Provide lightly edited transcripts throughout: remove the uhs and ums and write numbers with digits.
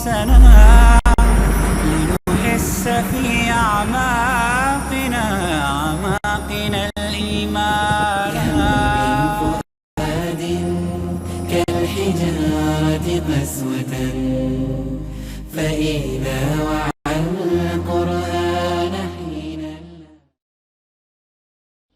أنفسنا لنحس في أعماقنا الإيمان. فؤاد كالحجارة قسوة فإذا وعى القرآن حين.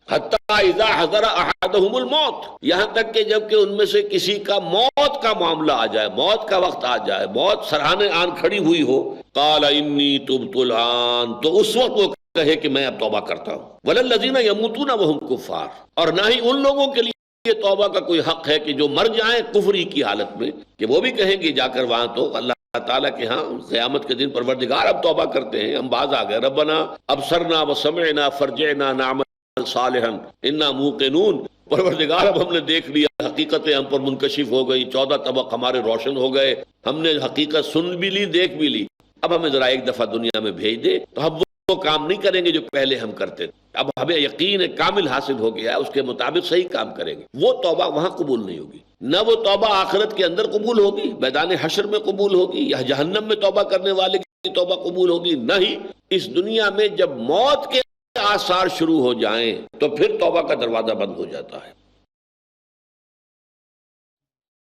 حتیٰ اذا حضر احدهم الموت، یہاں تک کہ جب کہ ان میں سے کسی کا موت کا معاملہ آ جائے، موت کا وقت آ جائے، موت سرہانے آن کھڑی ہوئی ہو، قال انی تبت الآن، تو اس وقت وہ کہے کہ میں اب توبہ کرتا ہوں. وَلَلَّذِينَ يَمُوتُونَ وَهُمْ كُفَّارٌ، اور نہ ہی ان لوگوں کے لیے توبہ کا کوئی حق ہے کہ جو مر جائیں کفری کی حالت میں، کہ وہ بھی کہیں گے جا کر وہاں تو اللہ تعالیٰ کے ہاں قیامت کے دن پروردگار اب توبہ کرتے ہیں، ہم باز آ گئے، ربنا ابصرنا وسمعنا فرجعنا نعمل صالحا انا موقنون، پروردگار اب ہم نے دیکھ لیا، حقیقتیں ہم پر منکشف ہو گئی، 14 طبق ہمارے روشن ہو گئے، ہم نے حقیقت سن بھی لی دیکھ بھی لی، اب ہمیں ذرا ایک دفعہ دنیا میں بھیج دے تو ہم وہ کام نہیں کریں گے جو پہلے ہم کرتے تھے، اب ہمیں یقین کامل حاصل ہو گیا ہے، اس کے مطابق صحیح کام کریں گے. وہ توبہ وہاں قبول نہیں ہوگی، نہ وہ توبہ آخرت کے اندر قبول ہوگی، میدان حشر میں قبول ہوگی، یا جہنم میں توبہ کرنے والے کی توبہ قبول ہوگی، نہ ہی اس دنیا میں جب موت کے آثار شروع ہو جائیں تو پھر توبہ کا دروازہ بند ہو جاتا ہے.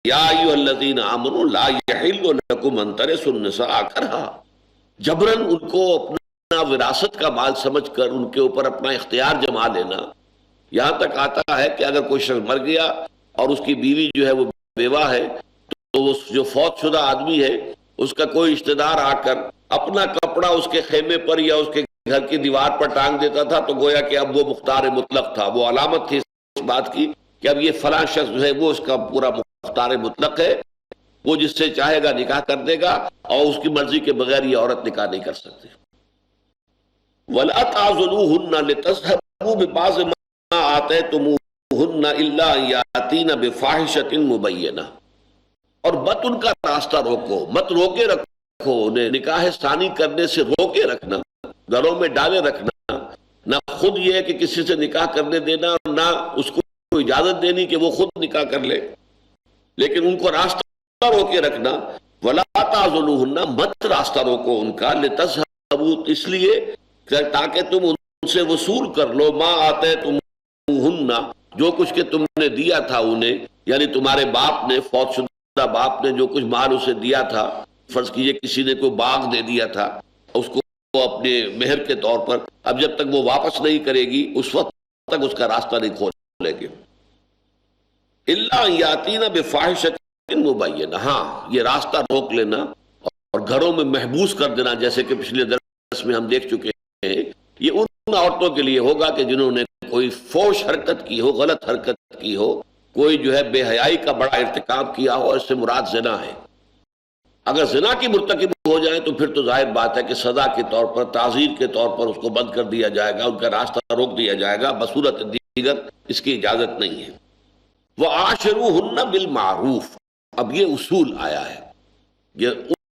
یا ایھا الذین آمنوا لا یحل لکم ان ترثوا النساء کرہا، جبراً ان کو اپنا وراثت کا مال سمجھ کر ان کے اوپر اپنا اختیار جما لینا. یہاں تک آتا ہے کہ اگر کوئی شخص مر گیا اور اس کی بیوی جو ہے وہ بیوہ ہے تو وہ جو فوت شدہ آدمی ہے اس کا کوئی رشتہ دار آ کر اپنا کپڑا اس کے خیمے پر یا اس کے گھر کی دیوار پر ٹانگ دیتا تھا تو گویا کہ اب وہ مختار مطلق تھا، وہ علامت تھی اس بات کی کہ اب یہ فلاں شخص جو ہے وہ اس کا پورا مختار مطلق ہے، وہ جس سے چاہے گا نکاح کر دے گا اور اس کی مرضی کے بغیر یہ عورت نکاح نہیں کر سکتی. وَلَا تَعْضُلُوهُنَّ لِتَذْهَبُوا بِبَعْضِ مَا آتَيْتُمُوهُنَّ إِلَّا أَن يَأْتِينَ بِفَاحِشَةٍ مُبَيِّنَةٍ، اور مت ان کا راستہ روکو، مت روکے رکھو انہیں، نکاح ثانی کرنے سے روکے رکھنا، گھروں میں ڈالے رکھنا، نہ خود یہ ہے کہ کسی سے نکاح کرنے دینا اور نہ اس کو اجازت دینی کہ وہ خود نکاح کر لے، لیکن ان کو راستہ روکے رکھنا. وَلَا تَعْضُلُوهُنَّ، مت راستہ روکو ان کا، لِتَذْهَبُوا، اس لیے تاکہ تم ان سے وصول کر لو، مَا آتَيْتُمُوهُنَّ، جو کچھ کہ تم نے دیا تھا انہیں، یعنی تمہارے باپ نے، فوت شدہ باپ نے جو کچھ مال اسے دیا تھا، فرض کیجئے کسی نے کوئی باغ دے دیا تھا اس کو وہ اپنے مہر کے طور پر، اب جب تک وہ واپس نہیں کرے گی اس وقت تک اس کا راستہ نہیں کھولے گے. الا ان یاتین بفاحشۃ مبینہ، ہاں یہ راستہ روک لینا اور گھروں میں محبوس کر دینا، جیسے کہ پچھلے درس میں ہم دیکھ چکے ہیں، یہ ان عورتوں کے لیے ہوگا کہ جنہوں نے کوئی فوش حرکت کی ہو، غلط حرکت کی ہو، کوئی جو ہے بے حیائی کا بڑا ارتکاب کیا ہو، اور اس سے مراد زنا ہے. اگر زنا کی مرتکب ہو جائیں تو پھر تو ظاہر بات ہے کہ سزا کے طور پر، تعزیر کے طور پر اس کو بند کر دیا جائے گا، ان کا راستہ روک دیا جائے گا، بصورت دیگر اس کی اجازت نہیں ہے. وَعَاشِرُوهُنَّ بِالْمَعْرُوفِ، اب یہ اصول آیا ہے، یہ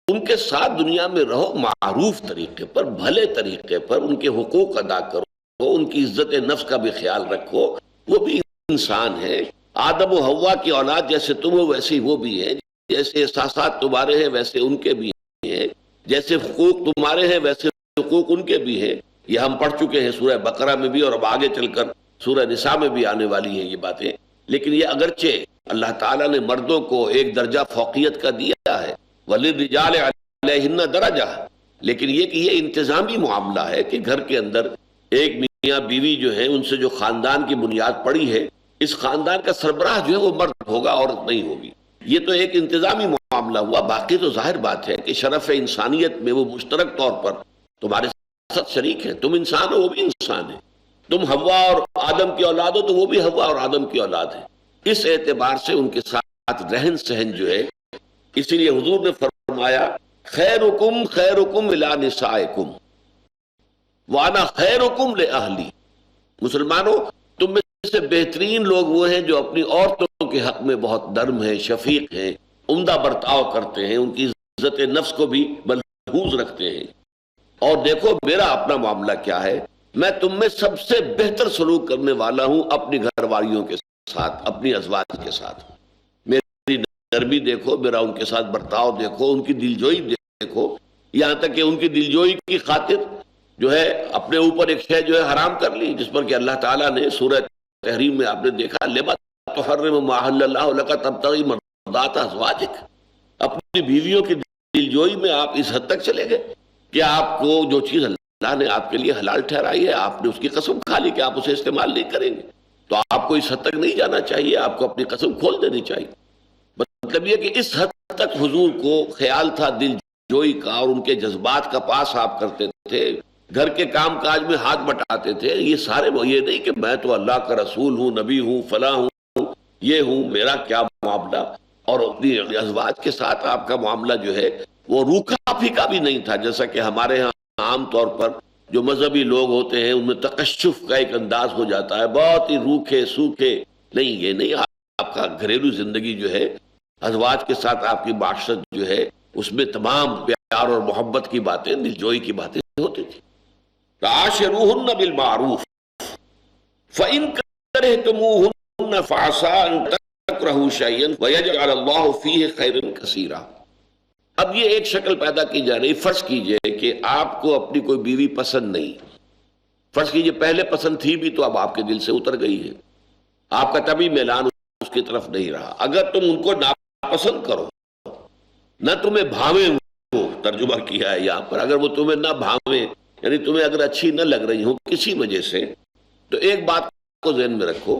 ان کے ساتھ دنیا میں رہو معروف طریقے پر، بھلے طریقے پر، ان کے حقوق ادا کرو، ان کی عزت نفس کا بھی خیال رکھو، وہ بھی انسان ہے، آدم و حوا کی اولاد جیسے تم ہو ویسے وہ بھی ہے، جیسے احساسات تمہارے ہیں ویسے ان کے بھی ہیں، جیسے حقوق تمہارے ہیں ویسے حقوق ان کے بھی ہیں. یہ ہم پڑھ چکے ہیں سورہ بقرہ میں بھی، اور اب آگے چل کر سورہ نساء میں بھی آنے والی ہیں یہ باتیں. لیکن یہ اگرچہ اللہ تعالیٰ نے مردوں کو ایک درجہ فوقیت کا دیا ہے، وَلِلرِّجَالِ عَلَيْهِنَّ دَرَجَةٌ، لیکن یہ کہ یہ انتظامی معاملہ ہے کہ گھر کے اندر ایک میاں بیوی جو ہے ان سے جو خاندان کی بنیاد پڑی ہے، اس خاندان کا سربراہ جو ہے وہ مرد ہوگا، عورت نہیں ہوگی. یہ تو ایک انتظامی معاملہ ہوا. باقی تو ظاہر بات ہے کہ شرف انسانیت میں وہ مشترک طور پر تمہارے ساتھ شریک ہیں، تم انسان ہو وہ بھی انسان ہے، تم حوا اور آدم کی اولاد ہو تو وہ بھی حوا اور آدم کی اولاد ہے. اس اعتبار سے ان کے ساتھ رہن سہن جو ہے، اسی لیے حضور نے فرمایا خیرکم خیرکم الی نسائکم وانا خیرکم لاہلی، مسلمانوں تم میں سے بہترین لوگ وہ ہیں جو اپنی عورتوں کے حق میں بہت نرم ہیں، شفیق ہیں، عمدہ برتاؤ کرتے ہیں، ان کی عزت نفس کو بھی ملحوظ رکھتے ہیں. اور دیکھو میرا اپنا معاملہ کیا ہے، میں تم میں سب سے بہتر سلوک کرنے والا ہوں اپنی گھر والیوں کے ساتھ، اپنی ازواج کے ساتھ. میری نرمی دیکھو، میرا ان کے ساتھ برتاؤ دیکھو، ان کی دلجوئی دیکھو، یہاں تک کہ ان کی دلجوئی کی خاطر جو ہے اپنے اوپر ایک شے جو ہے حرام کر لی، جس پر کہ اللہ تعالیٰ نے سورہ تحریم میں آپ نے دیکھا لما تحرم ما احل اللہ لک تبتغی مرضات ازواجک، اپنی بیویوں کی دلجوئی میں آپ اس حد تک چلے گئے کہ آپ کو جو چیز اللہ نے آپ کے لیے حلال ٹھہرائی ہے آپ نے اس کی قسم کھا لی کہ آپ اسے استعمال نہیں کریں گے، تو آپ کو اس حد تک نہیں جانا چاہیے، آپ کو اپنی قسم کھول دینی چاہیے۔ مطلب یہ کہ اس حد تک حضور کو خیال تھا دل جوئی کا، اور ان کے جذبات کا پاس آپ کرتے تھے، گھر کے کام کاج میں ہاتھ بٹاتے تھے، یہ سارے یہ نہیں کہ میں تو اللہ کا رسول ہوں، نبی ہوں، فلاں ہوں، یہ ہوں، میرا کیا معاملہ، اور اپنی ازواج کے ساتھ آپ کا معاملہ جو ہے وہ روکھا پھیکا بھی نہیں تھا، جیسا کہ ہمارے ہاں عام طور پر جو مذہبی لوگ ہوتے ہیں ان میں تکشف کا ایک انداز ہو جاتا ہے، بہت ہی روکھے سوکھے۔ نہیں، یہ نہیں، آپ کا گھریلو زندگی جو ہے ازواج کے ساتھ آپ کی معاشرت جو ہے اس میں تمام پیار اور محبت کی باتیں، دلجوئی کی باتیں ہوتی تھی۔ عاشروہن بالمعروف فإن کرہتموہن فعسى ان تکرہوا شیئا ویجعل اللہ فیہ خیرا کثیرا۔ اب یہ ایک شکل پیدا کی جا رہی، فرض کیجئے کہ آپ کو اپنی کوئی بیوی پسند نہیں، فرض کیجئے پہلے پسند تھی بھی تو اب آپ کے دل سے اتر گئی ہے، آپ کا طبعی میلان اس کی طرف نہیں رہا۔ اگر تم ان کو ناپسند کرو، نہ تمہیں بھاویں، وہ ترجمہ کیا ہے یہاں پر، اگر وہ تمہیں نہ بھاویں یعنی تمہیں اگر اچھی نہ لگ رہی ہوں کسی وجہ سے، تو ایک بات کو ذہن میں رکھو،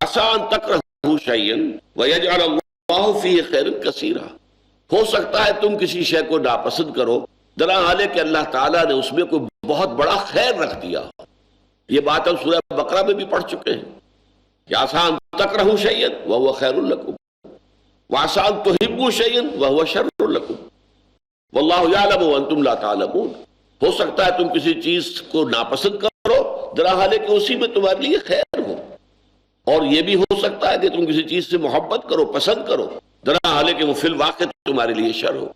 آسان تکرہوا شیئا ویجعل اللہ فیہ خیرا کثیرا، ہو سکتا ہے تم کسی شے کو ناپسند کرو درا حالے کہ اللہ تعالیٰ نے اس میں کوئی بہت بڑا خیر رکھ دیا۔ یہ بات ہم سورہ بقرہ میں بھی پڑھ چکے ہیں کہ آسان تکرہوا شیئا وہو خیر لکم وآسان تحبوا شیئا وہو شر لکم واللہ یعلم وانتم لا تعلمون۔ ہو سکتا ہے تم کسی چیز کو ناپسند کرو درا حالے کہ اسی میں تمہارے لیے خیر ہو، اور یہ بھی ہو سکتا ہے کہ تم کسی چیز سے محبت کرو، پسند کرو درا حالے کہ وہ فی الواقع تمہارے لیے شر ہو۔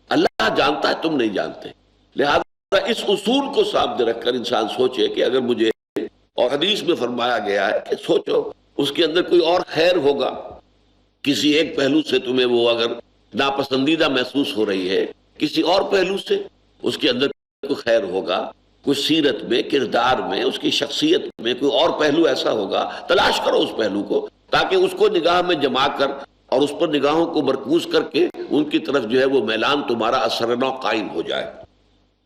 اللہ جانتا ہے، تم نہیں جانتے، لہذا اس اصول کو سامنے رکھ کر انسان سوچے کہ اگر مجھے، اور حدیث میں فرمایا گیا ہے کہ سوچو اس کے اندر کوئی اور خیر ہوگا، کسی ایک پہلو سے تمہیں وہ اگر ناپسندیدہ محسوس ہو رہی ہے، کسی اور پہلو سے اس کے اندر کوئی خیر ہوگا، کوئی سیرت میں، کردار میں، اس کی شخصیت میں کوئی اور پہلو ایسا ہوگا، تلاش کرو اس پہلو کو، تاکہ اس کو نگاہ میں جما کر اور اس پر نگاہوں کو مرکوز کر کے ان کی طرف جو ہے وہ میلان تمہارا اثرنو قائم ہو جائے۔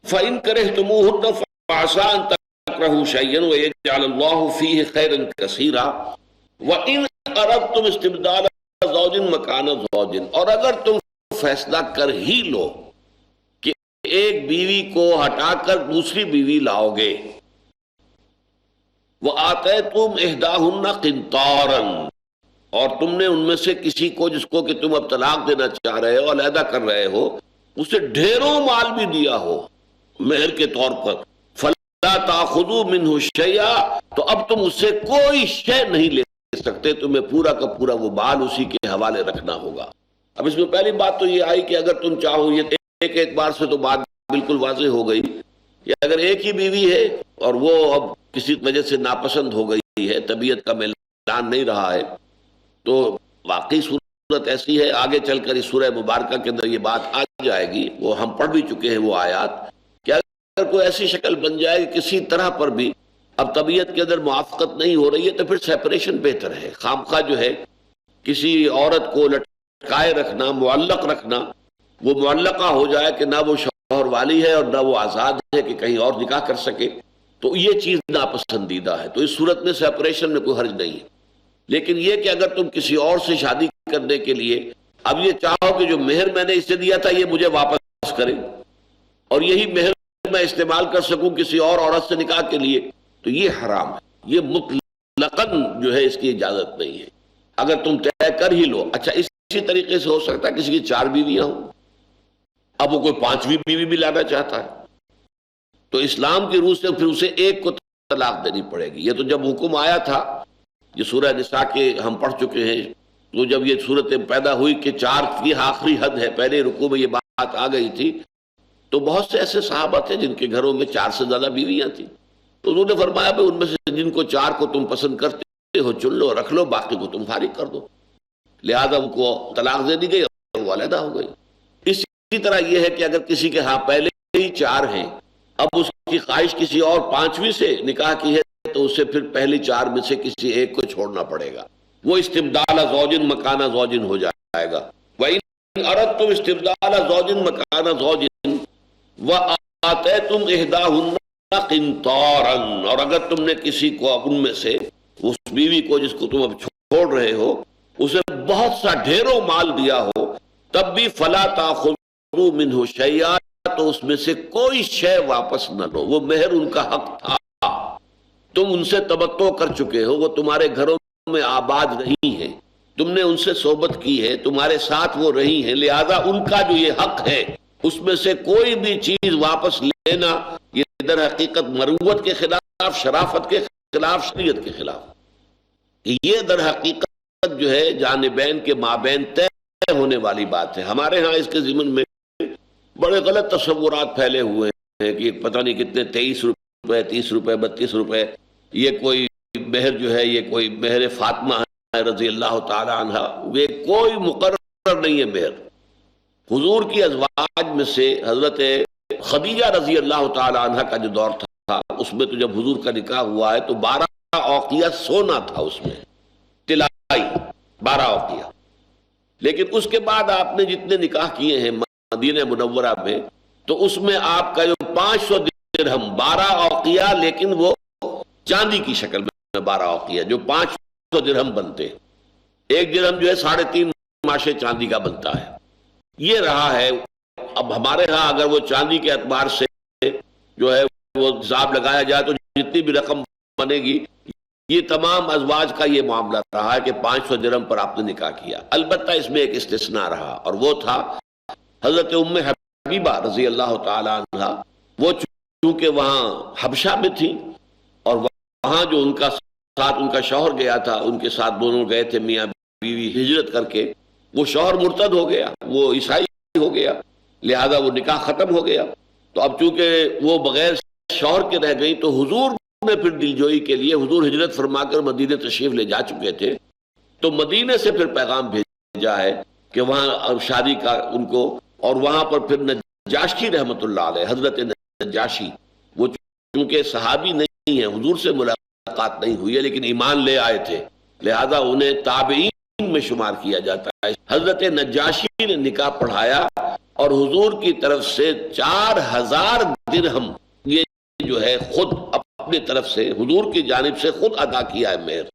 فَإِن كَرِهْتُمُوهُنَّ فَعَسَىٰ أَن تَكْرَهُوا شَيْئًا وَيَجْعَلَ اللَّهُ فِيهِ خَيْرًا كَثِيرًا وَإِنْ أَرَدتُمْ اسْتِبْدَالَ زَوْجٍ مَكَانَ زَوْجٍ، اور اگر تم فیصلہ کر ہی لو کہ ایک بیوی کو ہٹا کر دوسری بیوی لاؤ گے، وَآتَيْتُمْ إِحْدَاهُنَّ قِنْطَارًا، اور تم نے ان میں سے کسی کو جس کو کہ تم اب طلاق دینا چاہ رہے ہو، علیحدہ کر رہے ہو، اسے ڈھیروں مال بھی دیا ہو مہر کے طور پر، فَلَا تَأْخُذُوا مِنْهُ شَيْئًا، تو اب تم اس سے کوئی شے نہیں لے سکتے، تمہیں پورا کا پورا وہ مال اسی کے حوالے رکھنا ہوگا۔ اب اس میں پہلی بات تو یہ آئی کہ اگر تم چاہو، یہ ایک اعتبار سے تو بات بالکل واضح ہو گئی کہ اگر ایک ہی بیوی ہے اور وہ اب کسی وجہ سے ناپسند ہو گئی ہے، طبیعت کا میلان نہیں رہا ہے، تو واقعی صورت ایسی ہے، آگے چل کر اس سورہ مبارکہ کے اندر یہ بات آ جائے گی، وہ ہم پڑھ بھی چکے ہیں وہ آیات، کہ اگر کوئی ایسی شکل بن جائے کہ کسی طرح پر بھی اب طبیعت کے اندر موافقت نہیں ہو رہی ہے، تو پھر سیپریشن بہتر ہے۔ خامخواہ جو ہے کسی عورت کو لٹکائے رکھنا، معلق رکھنا، وہ معلقہ ہو جائے کہ نہ وہ شوہر والی ہے اور نہ وہ آزاد ہے کہ کہیں اور نکاح کر سکے، تو یہ چیز ناپسندیدہ ہے۔ تو اس صورت میں سیپریشن میں کوئی حرج نہیں ہے، لیکن یہ کہ اگر تم کسی اور سے شادی کرنے کے لیے اب یہ چاہو کہ جو مہر میں نے اسے دیا تھا یہ مجھے واپس کرے، اور یہی مہر میں استعمال کر سکوں کسی اور عورت سے نکاح کے لیے، تو یہ حرام ہے، یہ مطلقاً جو ہے اس کی اجازت نہیں ہے۔ اگر تم طے کر ہی لو، اچھا اسی طریقے سے ہو سکتا ہے کسی کی 4 بیویاں ہوں، اب وہ کوئی 5ویں بیوی بھی لانا چاہتا ہے، تو اسلام کی روح سے پھر اسے ایک کو طلاق دینی پڑے گی۔ یہ تو جب حکم آیا تھا، یہ سورہ نساء کے ہم پڑھ چکے ہیں، تو جب یہ صورت پیدا ہوئی کہ 4 کی آخری حد ہے، پہلے رکوع میں یہ بات آ گئی تھی، تو بہت سے ایسے صحابہ تھے جن کے گھروں میں 4 سے زیادہ بیویاں تھیں، تو انہوں نے فرمایا کہ ان میں سے جن کو 4 کو تم پسند کرتے ہو چن لو، رکھ لو، باقی کو تم فارغ کر دو۔ لہذا ان کو طلاق دے دی گئی اور وہ علیحدہ ہو گئی۔ اسی طرح یہ ہے کہ اگر کسی کے ہاں پہلے ہی 4 ہیں، اب اس کی خواہش کسی اور 5ویں سے نکاح کی ہے، تو اسے پھر پہلی 4 میں سے کسی ایک کو چھوڑنا پڑے گا، وہ استبدال زوج مکان زوج ہو جائے گا۔ وَإِنْ أَرَدْتُمْ استبدال زوج مکان زوج وَآتَيْتُمْ إِحْدَاهُنَّ قِنْطَارًا، اور اگر تم نے کسی کو ان میں سے اس بیوی کو جس کو تم اب چھوڑ رہے ہو اسے بہت سا ڈھیروں مال دیا ہو، تب بھی فَلَا تَأْخُذُوا مِنْهُ شَيْئًا، تو اس میں سے کوئی شے واپس نہ لو، وہ مہر ان کا حق تھا، تم ان سے تمتع کر چکے ہو، وہ تمہارے گھروں میں آباد رہی ہیں، تم نے ان سے صحبت کی ہے، تمہارے ساتھ وہ رہی ہیں، لہذا ان کا جو یہ حق ہے اس میں سے کوئی بھی چیز واپس لینا یہ در حقیقت مروت کے خلاف، شرافت کے خلاف، شریعت کے خلاف، یہ در حقیقت جو ہے جانبین کے مابین طے ہونے والی بات ہے۔ ہمارے ہاں اس کے ضمن میں بڑے غلط تصورات پھیلے ہوئے ہیں کہ پتہ نہیں کتنے 23 روپے 30 روپے 32 روپے یہ کوئی مہر جو ہے، یہ کوئی مہر فاطمہ ہے رضی اللہ تعالی عنہ، یہ کوئی مقرر نہیں ہے مہر۔ حضور کی ازواج میں سے حضرت خدیجہ رضی اللہ تعالی عنہ کا جو دور تھا، اس میں تو جب حضور کا نکاح ہوا ہے تو 12 اوقیہ سونا تھا، اس میں طلائی 12 اوقیہ، لیکن اس کے بعد آپ نے جتنے نکاح کیے ہیں مدینہ منورہ میں، تو اس میں آپ کا جو 500 درہم 12 اوقیہ، لیکن وہ چاندی کی شکل میں 12 اوقیہ جو 500 درہم بنتے، ایک درہم جو ہے 3.5 ماشے چاندی کا بنتا ہے، یہ رہا ہے۔ اب ہمارے ہاں اگر وہ چاندی کے اعتبار سے جو ہے وہ حساب لگایا جائے تو جتنی بھی رقم بنے گی، یہ تمام ازواج کا یہ معاملہ رہا ہے کہ 500 درہم پر آپ نے نکاح کیا۔ البتہ اس میں ایک استثناء رہا، اور وہ تھا حضرت ام حبیبہ رضی اللہ تعالی عنہ، وہ چونکہ وہاں حبشہ میں تھی اور وہاں جو ان کا ساتھ ان کا شوہر گیا تھا، ان کے ساتھ دونوں گئے تھے میاں بیوی ہجرت کر کے، وہ شوہر مرتد ہو گیا، وہ عیسائی ہو گیا، لہذا وہ نکاح ختم ہو گیا۔ تو اب چونکہ وہ بغیر شوہر کے رہ گئی تو حضور نے پھر دلجوئی کے لیے، حضور ہجرت فرما کر مدینہ تشریف لے جا چکے تھے، تو مدینہ سے پھر پیغام بھیجا ہے کہ وہاں شادی کا ان کو، اور وہاں پر پھر نجاشی رحمت اللہ علیہ، حضرت نجاشی، وہ چونکہ صحابی نہیں ہیں، حضور سے ملاقات نہیں ہوئی ہے لیکن ایمان لے آئے تھے، لہذا انہیں تابعین میں شمار کیا جاتا ہے۔ حضرت نجاشی نے نکاح پڑھایا اور حضور کی طرف سے 4000 درہم یہ جو ہے خود اپنی طرف سے حضور کی جانب سے خود ادا کیا ہے مہر،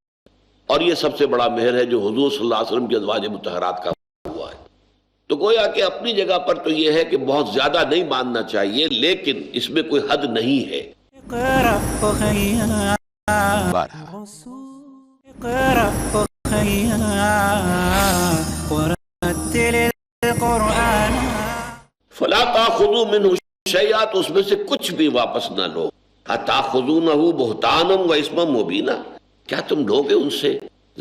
اور یہ سب سے بڑا مہر ہے جو حضور صلی اللہ علیہ وسلم کی ازواج مطہرات کا ہوا ہے۔ تو گویا کہ اپنی جگہ پر تو یہ ہے کہ بہت زیادہ نہیں ماننا چاہیے، لیکن اس میں کوئی حد نہیں ہے۔ اقرأ أخيا اقرأ أخيا ورتل القرآن فلا تاخذوا منه شيئا، تو اس میں سے کچھ بھی واپس نہ لو۔ اتاخذونه بہتانا واسما مبینا، کیا تم لوگے ان سے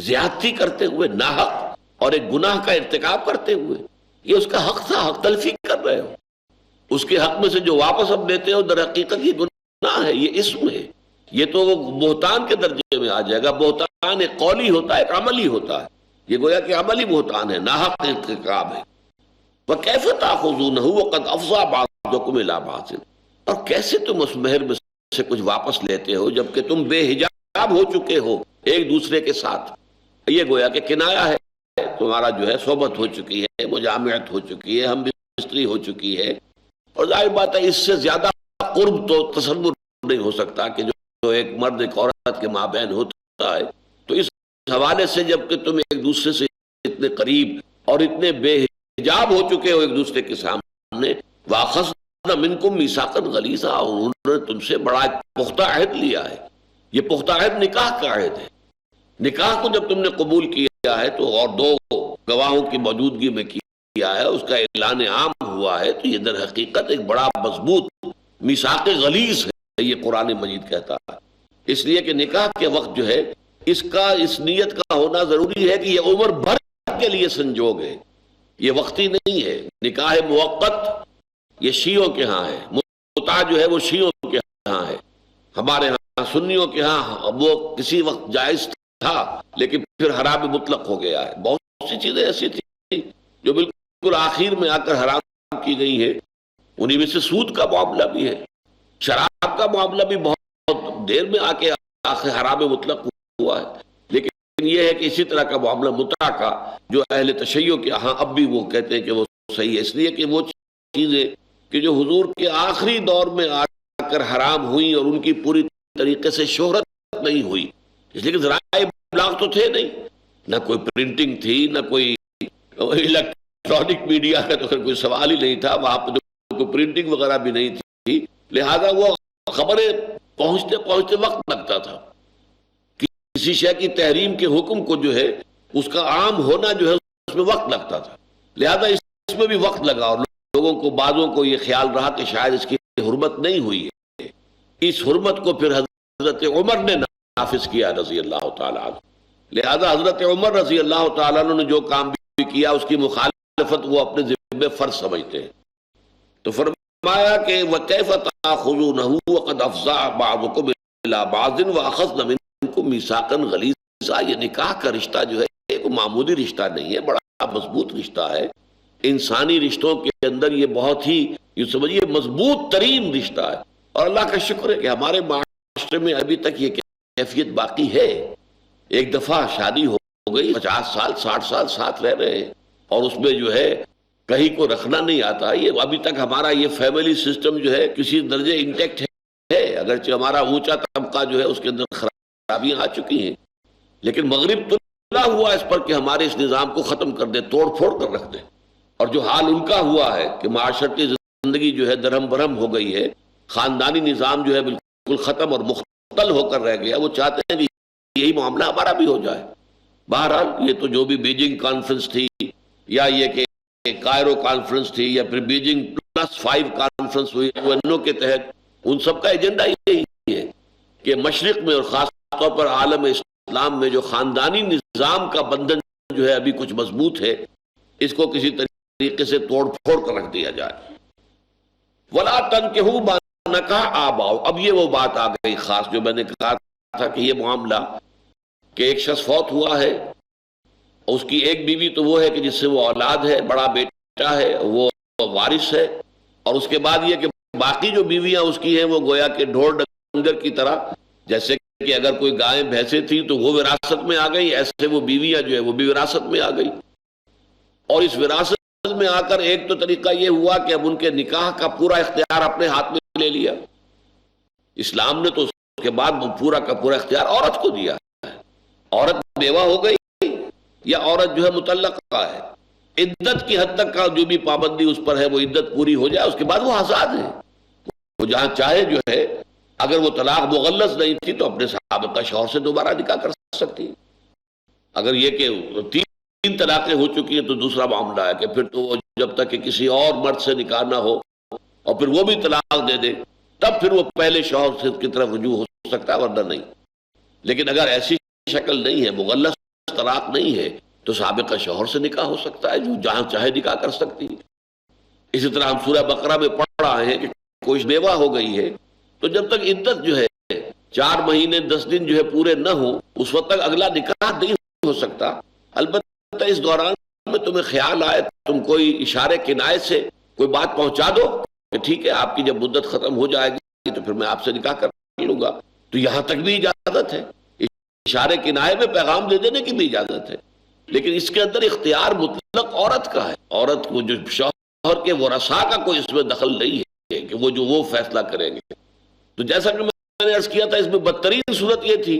زیادتی کرتے ہوئے، ناحق اور ایک گناہ کا ارتکاب کرتے ہوئے؟ یہ اس کا حق تھا، حق تلفی کر رہے ہو، اس کے حق میں سے جو واپس اب لیتے ہو در حقیقت یہ گناہ ہے، یہ اسم ہے، یہ تو وہ بہتان کے درجے میں آ جائے گا۔ بہتان ایک قولی ہوتا ہے، ایک عملی ہوتا ہے، یہ گویا کہ عملی بہتان ہے، ناحق ارتکاب ہے۔ وَكَيْفَ تَأْخُذُونَهُ وَقَدْ أَفْضَىٰ بَعْضُكُمْ إِلَىٰ بَعْضٍ، اور کیسے تم اس مہر میں سے کچھ واپس لیتے ہو جبکہ تم بے حجاب ہو چکے ہو ایک دوسرے کے ساتھ؟ یہ گویا کہ کنایا ہے، تمہارا جو ہے صحبت ہو چکی ہے، مجامعت ہو چکی ہے، ہم بستری ہو چکی ہے، اور ظاہر بات ہے اس سے زیادہ قرب تو تصور نہیں ہو سکتا کہ جو ایک مرد ایک عورت کے مابین ہوتا ہے۔ تو اس حوالے سے جب کہ تم ایک دوسرے سے اتنے قریب اور اتنے بے حجاب ہو چکے ہو ایک دوسرے کے سامنے، وَأَخَذْنَا مِنْكُمْ مِيثَاقًا غَلِيظًا، انہوں نے تم سے بڑا پختہ عہد لیا ہے۔ یہ پختہ عہد نکاح کا عہد ہے، نکاح کو جب تم نے قبول کیا ہے تو اور 2 گواہوں کی موجودگی میں کیا ہے، اس کا اعلان عام ہوا ہے، تو یہ در حقیقت ایک بڑا مضبوط میثاق غلیظ ہے، یہ قرآن مجید کہتا ہے۔ اس لیے کہ نکاح کے وقت جو ہے اس نیت کا ہونا ضروری ہے کہ یہ عمر بھر کے لیے سنجوگ ہے، یہ وقتی نہیں ہے۔ نکاح موقت یہ شیعوں کے ہاں ہے، متع جو ہے وہ شیعوں کے ہاں ہے، ہمارے ہاں سنیوں کے ہاں وہ کسی وقت جائز تھا لیکن پھر حرام مطلق ہو گیا ہے۔ بہت سی چیزیں ایسی تھی جو بالکل آخر میں آ کر حرام کی گئی ہیں انہی میں سے سود کا معاملہ بھی ہے، شراب کا معاملہ بھی بہت دیر میں آ کے آخر حرام مطلق ہوا ہے، لیکن یہ ہے کہ اسی طرح کا معاملہ متع کا جو اہل تشیع کے ہاں اب بھی وہ کہتے ہیں کہ وہ صحیح ہے، اس لیے کہ وہ چیزیں کہ جو حضور کے آخری دور میں آ کر حرام ہوئی اور ان کی پوری طریقے سے شہرت نہیں ہوئی، اس لیے کہ ذرائع ابلاغ تو تھے نہیں، نہ کوئی پرنٹنگ تھی، نہ کوئی الیکٹرانک میڈیا کا تو کوئی سوال ہی نہیں تھا، وہاں پہ تو کوئی پرنٹنگ وغیرہ بھی نہیں تھی، لہذا وہ خبریں پہنچتے پہنچتے وقت لگتا تھا، کسی شے کی تحریم کے حکم کو جو ہے اس کا عام ہونا جو ہے اس میں وقت لگتا تھا، لہذا اس میں بھی وقت لگا اور لوگوں کو بعضوں کو یہ خیال رہا کہ شاید اس کی حرمت نہیں ہوئی ہے، اس حرمت کو پھر حضرت عمر نے نافذ کیا رضی اللہ تعالیٰ عنہ، لہذا حضرت عمر رضی اللہ تعالیٰ عنہ نے جو کام بھی کیا اس کی مخالفت وہ اپنے ذمہ فرض سمجھتے ہیں، تو فرمایا کہ وَكَيْفَ تَأْخُذُونَهُ وَقَدْ أَفْضَىٰ بَعْضُكُمْ إِلَىٰ بَعْضٍ وَأَخَذْنَ مِنكُم مِيثَاقًا غَلِيظًا، یہ نکاح کا رشتہ جو ہے ایک معمولی رشتہ نہیں ہے، بڑا مضبوط رشتہ ہے، انسانی رشتوں کے اندر یہ بہت ہی یہ سمجھیے مضبوط ترین رشتہ ہے، اور اللہ کا شکر ہے کہ ہمارے معاشرے میں ابھی تک یہ کیفیت باقی ہے، ایک دفعہ شادی ہو گئی 50 سال 60 سال ساتھ رہ رہے ہیں اور اس میں جو ہے کہیں کو رکھنا نہیں آتا، یہ ابھی تک ہمارا یہ فیملی سسٹم جو ہے کسی درجے انٹیکٹ ہے، اگرچہ ہمارا اونچا طبقہ جو ہے اس کے اندر خرابیاں آ چکی ہیں، لیکن مغرب تو نہ ہوا اس پر کہ ہمارے اس نظام کو ختم کر دے، توڑ پھوڑ کر رکھ دے، اور جو حال ان کا ہوا ہے کہ معاشرتی زندگی جو ہے درہم برہم ہو گئی ہے، خاندانی نظام جو ہے بالکل ختم اور مختل ہو کر رہ گیا، وہ چاہتے ہیں کہ یہی معاملہ ہمارا بھی ہو جائے۔ بہرحال یہ تو جو بھی بیجنگ کانفرنس تھی یا یہ کہ کائرو کانفرنس تھی یا پھر بیجنگ +5 کانفرنس ہوئی UN کے تحت، ان سب کا ایجنڈا یہی ہے کہ مشرق میں اور خاص طور پر عالم اسلام میں جو خاندانی نظام کا بندھن جو ہے ابھی کچھ مضبوط ہے، اس کو کسی طریقے سے توڑ پھوڑ کر رکھ دیا جائے۔ وَلَا تَنْكِحُوا مَا نَكَحَ آبَاؤُكُمْ، اب یہ وہ بات آ گئی خاص جو میں نے کہا تھا کہ یہ معاملہ کہ ایک شخص فوت ہوا ہے، اس کی ایک بیوی تو وہ ہے کہ جس سے وہ اولاد ہے، بڑا بیٹا ہے، وہ وارث ہے، اور اس کے بعد یہ کہ باقی جو بیویاں اس کی ہیں وہ گویا کہ ڈھور ڈنگر کی طرح، جیسے کہ اگر کوئی گائیں بھینسیں تھیں تو وہ وراثت میں آ گئی، ایسے وہ بیویاں جو ہے وہ بھی وراثت میں آ گئی، اور اس وراثت میں آ کر ایک تو طریقہ یہ ہوا کہ اب ان کے نکاح کا پورا اختیار اپنے ہاتھ میں لے لیا، اسلام نے تو اس کے بعد پورا کا پورا اختیار عورت کو دیا ہے، عورت بیوہ ہو گئی یا عورت جو ہے مطلقہ ہے، عدت کی حد تک کا جو بھی پابندی اس پر ہے وہ عدت پوری ہو جائے، اس کے بعد وہ آزاد ہے، وہ جہاں چاہے جو ہے اگر وہ طلاق مغلظ نہیں تھی تو اپنے سابقہ شوہر سے دوبارہ نکاح کر سکتی، اگر یہ کہ 3 طلاقیں ہو چکی ہیں تو دوسرا معاملہ ہے کہ پھر تو وہ جب تک کہ کسی اور مرد سے نکاح نہ ہو اور پھر وہ بھی طلاق دے دے تب پھر وہ پہلے شوہر سے کی طرف رجوع ہو سکتا ہے، ورنہ نہیں، لیکن اگر ایسی شکل نہیں ہے، مغلظ طلاق نہیں ہے، تو سابقہ شوہر سے نکاح ہو سکتا ہے، جو جہاں چاہے نکاح کر سکتی ہے۔ اسی طرح ہم سورہ بقرہ میں پڑھ رہے ہیں کہ کوئی بیوہ ہو گئی ہے تو جب تک عدت جو ہے 4 مہینے 10 دن جو ہے پورے نہ ہو اس وقت تک اگلا نکاح نہیں ہو سکتا، البتہ اس دوران میں تمہیں خیال آئے تم کوئی اشارے کنائے سے کوئی بات پہنچا دو کہ ٹھیک ہے آپ کی جب مدت ختم ہو جائے گی تو پھر میں آپ سے نکاح کر لوں گا، تو یہاں تک بھی اجازت ہے، اشارے کنائے میں پیغام دے دینے کی بھی اجازت ہے، لیکن اس کے اندر اختیار مطلق عورت کا ہے، عورت کو جو شوہر کے ورثاء کا کوئی اس میں دخل نہیں ہے کہ وہ جو وہ فیصلہ کریں گے۔ تو جیسا کہ میں نے عرض کیا تھا اس میں بدترین صورت یہ تھی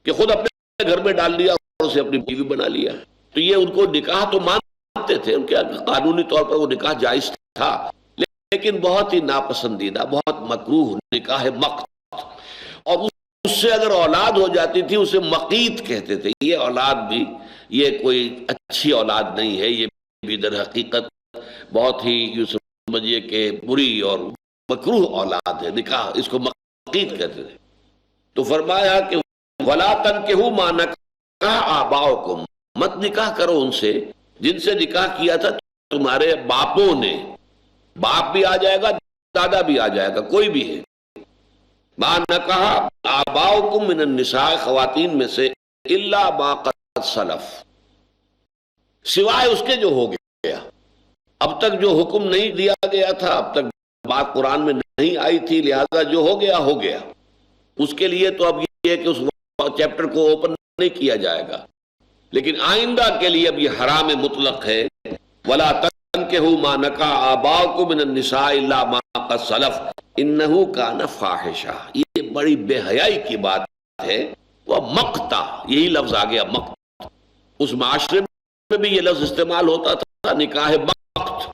کہ خود اپنے گھر میں ڈال لیا اور اسے اپنی بیوی بنا لیا، تو یہ ان کو نکاح تو مانتے تھے، ان کے قانونی طور پر وہ نکاح جائز تھا، لیکن بہت ہی ناپسندیدہ بہت مکروہ نکاح مقت، اور اس سے اگر اولاد ہو جاتی تھی اسے مقیت کہتے تھے، یہ اولاد بھی یہ کوئی اچھی اولاد نہیں ہے، یہ بھی در حقیقت بہت ہی یوں سمجھیے کہ بری اور مکروہ اولاد ہے، نکاح اس کو مقیت کہتے تھے۔ تو فرمایا کہ وَلَا تَنْكِحُوا مَا نَكَحَ آبَاؤُكُمْ، مت نکاح کرو ان سے جن سے نکاح کیا تھا تمہارے باپوں نے، باپ بھی آ جائے گا دادا بھی آ جائے گا، کوئی بھی ہے، مَا نَكَحَ آبَاؤُكُمْ مِنَ النِّسَاءِ، خواتین میں سے إِلَّا مَا قَدْ سَلَفَ، سوائے اس کے جو ہو گیا، اب تک جو حکم نہیں دیا گیا تھا، اب تک بات قرآن میں نہیں آئی تھی، لہذا جو ہو گیا ہو گیا. اس کے لیے تو اب یہ ہے کہ اس چیپٹر کو اوپن نہیں کیا جائے گا، لیکن آئندہ کے لیے اب یہ حرام مطلق ہے. وَلَا تَنكِحُوا مَا نَكَحَ آبَاؤُكُم مِّنَ النِّسَاءِ إِلَّا مَا قَدْ سَلَفَ إِنَّهُ كَانَ فَاحِشًا. یہ بڑی بے حیائی کی بات ہے. وہ مقتا، یہی لفظ آ گیا مقت. اس معاشرے میں بھی یہ لفظ استعمال ہوتا تھا، نکاح مقت.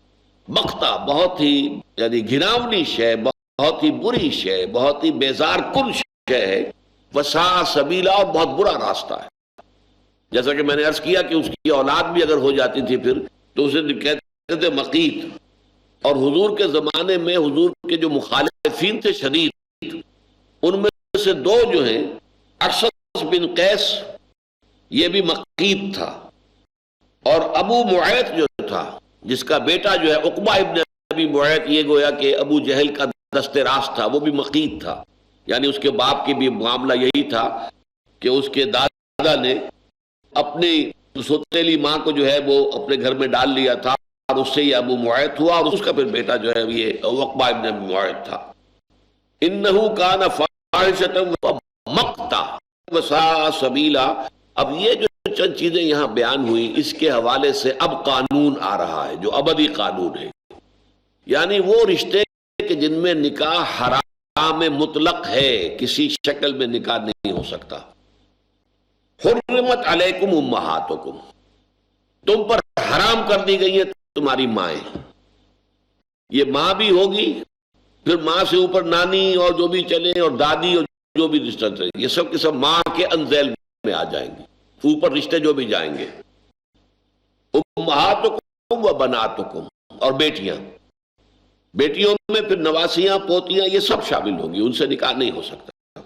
مقتا بہت ہی یعنی گھناونی شے، بہت ہی بری شے، بہت ہی بیزار کن شے ہے. وساء سبیلا، اور بہت برا راستہ ہے. جیسا کہ میں نے عرض کیا کہ اس کی اولاد بھی اگر ہو جاتی تھی پھر تو اسے کہتے تھے مقیت. اور حضور کے زمانے میں حضور کے جو مخالفین تھے شدید، ان میں سے دو جو ہیں، اشعث بن قیس یہ بھی مقیت تھا، اور ابو معیط جو تھا جس کا بیٹا جو ہے عقبہ ابن ابی معیط، یہ گویا کہ ابو جہل کا دست راست تھا، وہ بھی مقیت تھا. یعنی اس کے باپ کی بھی معاملہ یہی تھا کہ اس کے دادا نے اپنی سوتیلی ماں کو جو ہے وہ اپنے گھر میں ڈال لیا تھا، اور اس سے یہ ابو معیط ہوا، اور اس کا پھر بیٹا جو ہے یہ عقبہ ابن ابی معیط تھا. انہو کان فاحشۃ ومقتا وساء سبیلا. اب یہ جو چند چیزیں یہاں بیان ہوئی، اس کے حوالے سے اب قانون آ رہا ہے جو ابدی قانون ہے. یعنی وہ رشتے کہ جن میں نکاح حرام مطلق ہے، کسی شکل میں نکاح نہیں ہو سکتا. حرمت علیکم امہاتکم، تم پر حرام کر دی گئی ہے تمہاری مائیں. یہ ماں بھی ہوگی، پھر ماں سے اوپر نانی اور جو بھی چلے، اور دادی اور جو بھی رشتہ چلے، یہ سب کے سب ماں کے انذیل میں آ جائیں گے. اوپر رشتے جو بھی جائیں گے. امہاتکم و بناتکم، اور بیٹیاں، بیٹیوں میں پھر نواسیاں، پوتیاں، یہ سب شامل ہوں گی، ان سے نکاح نہیں ہو سکتا.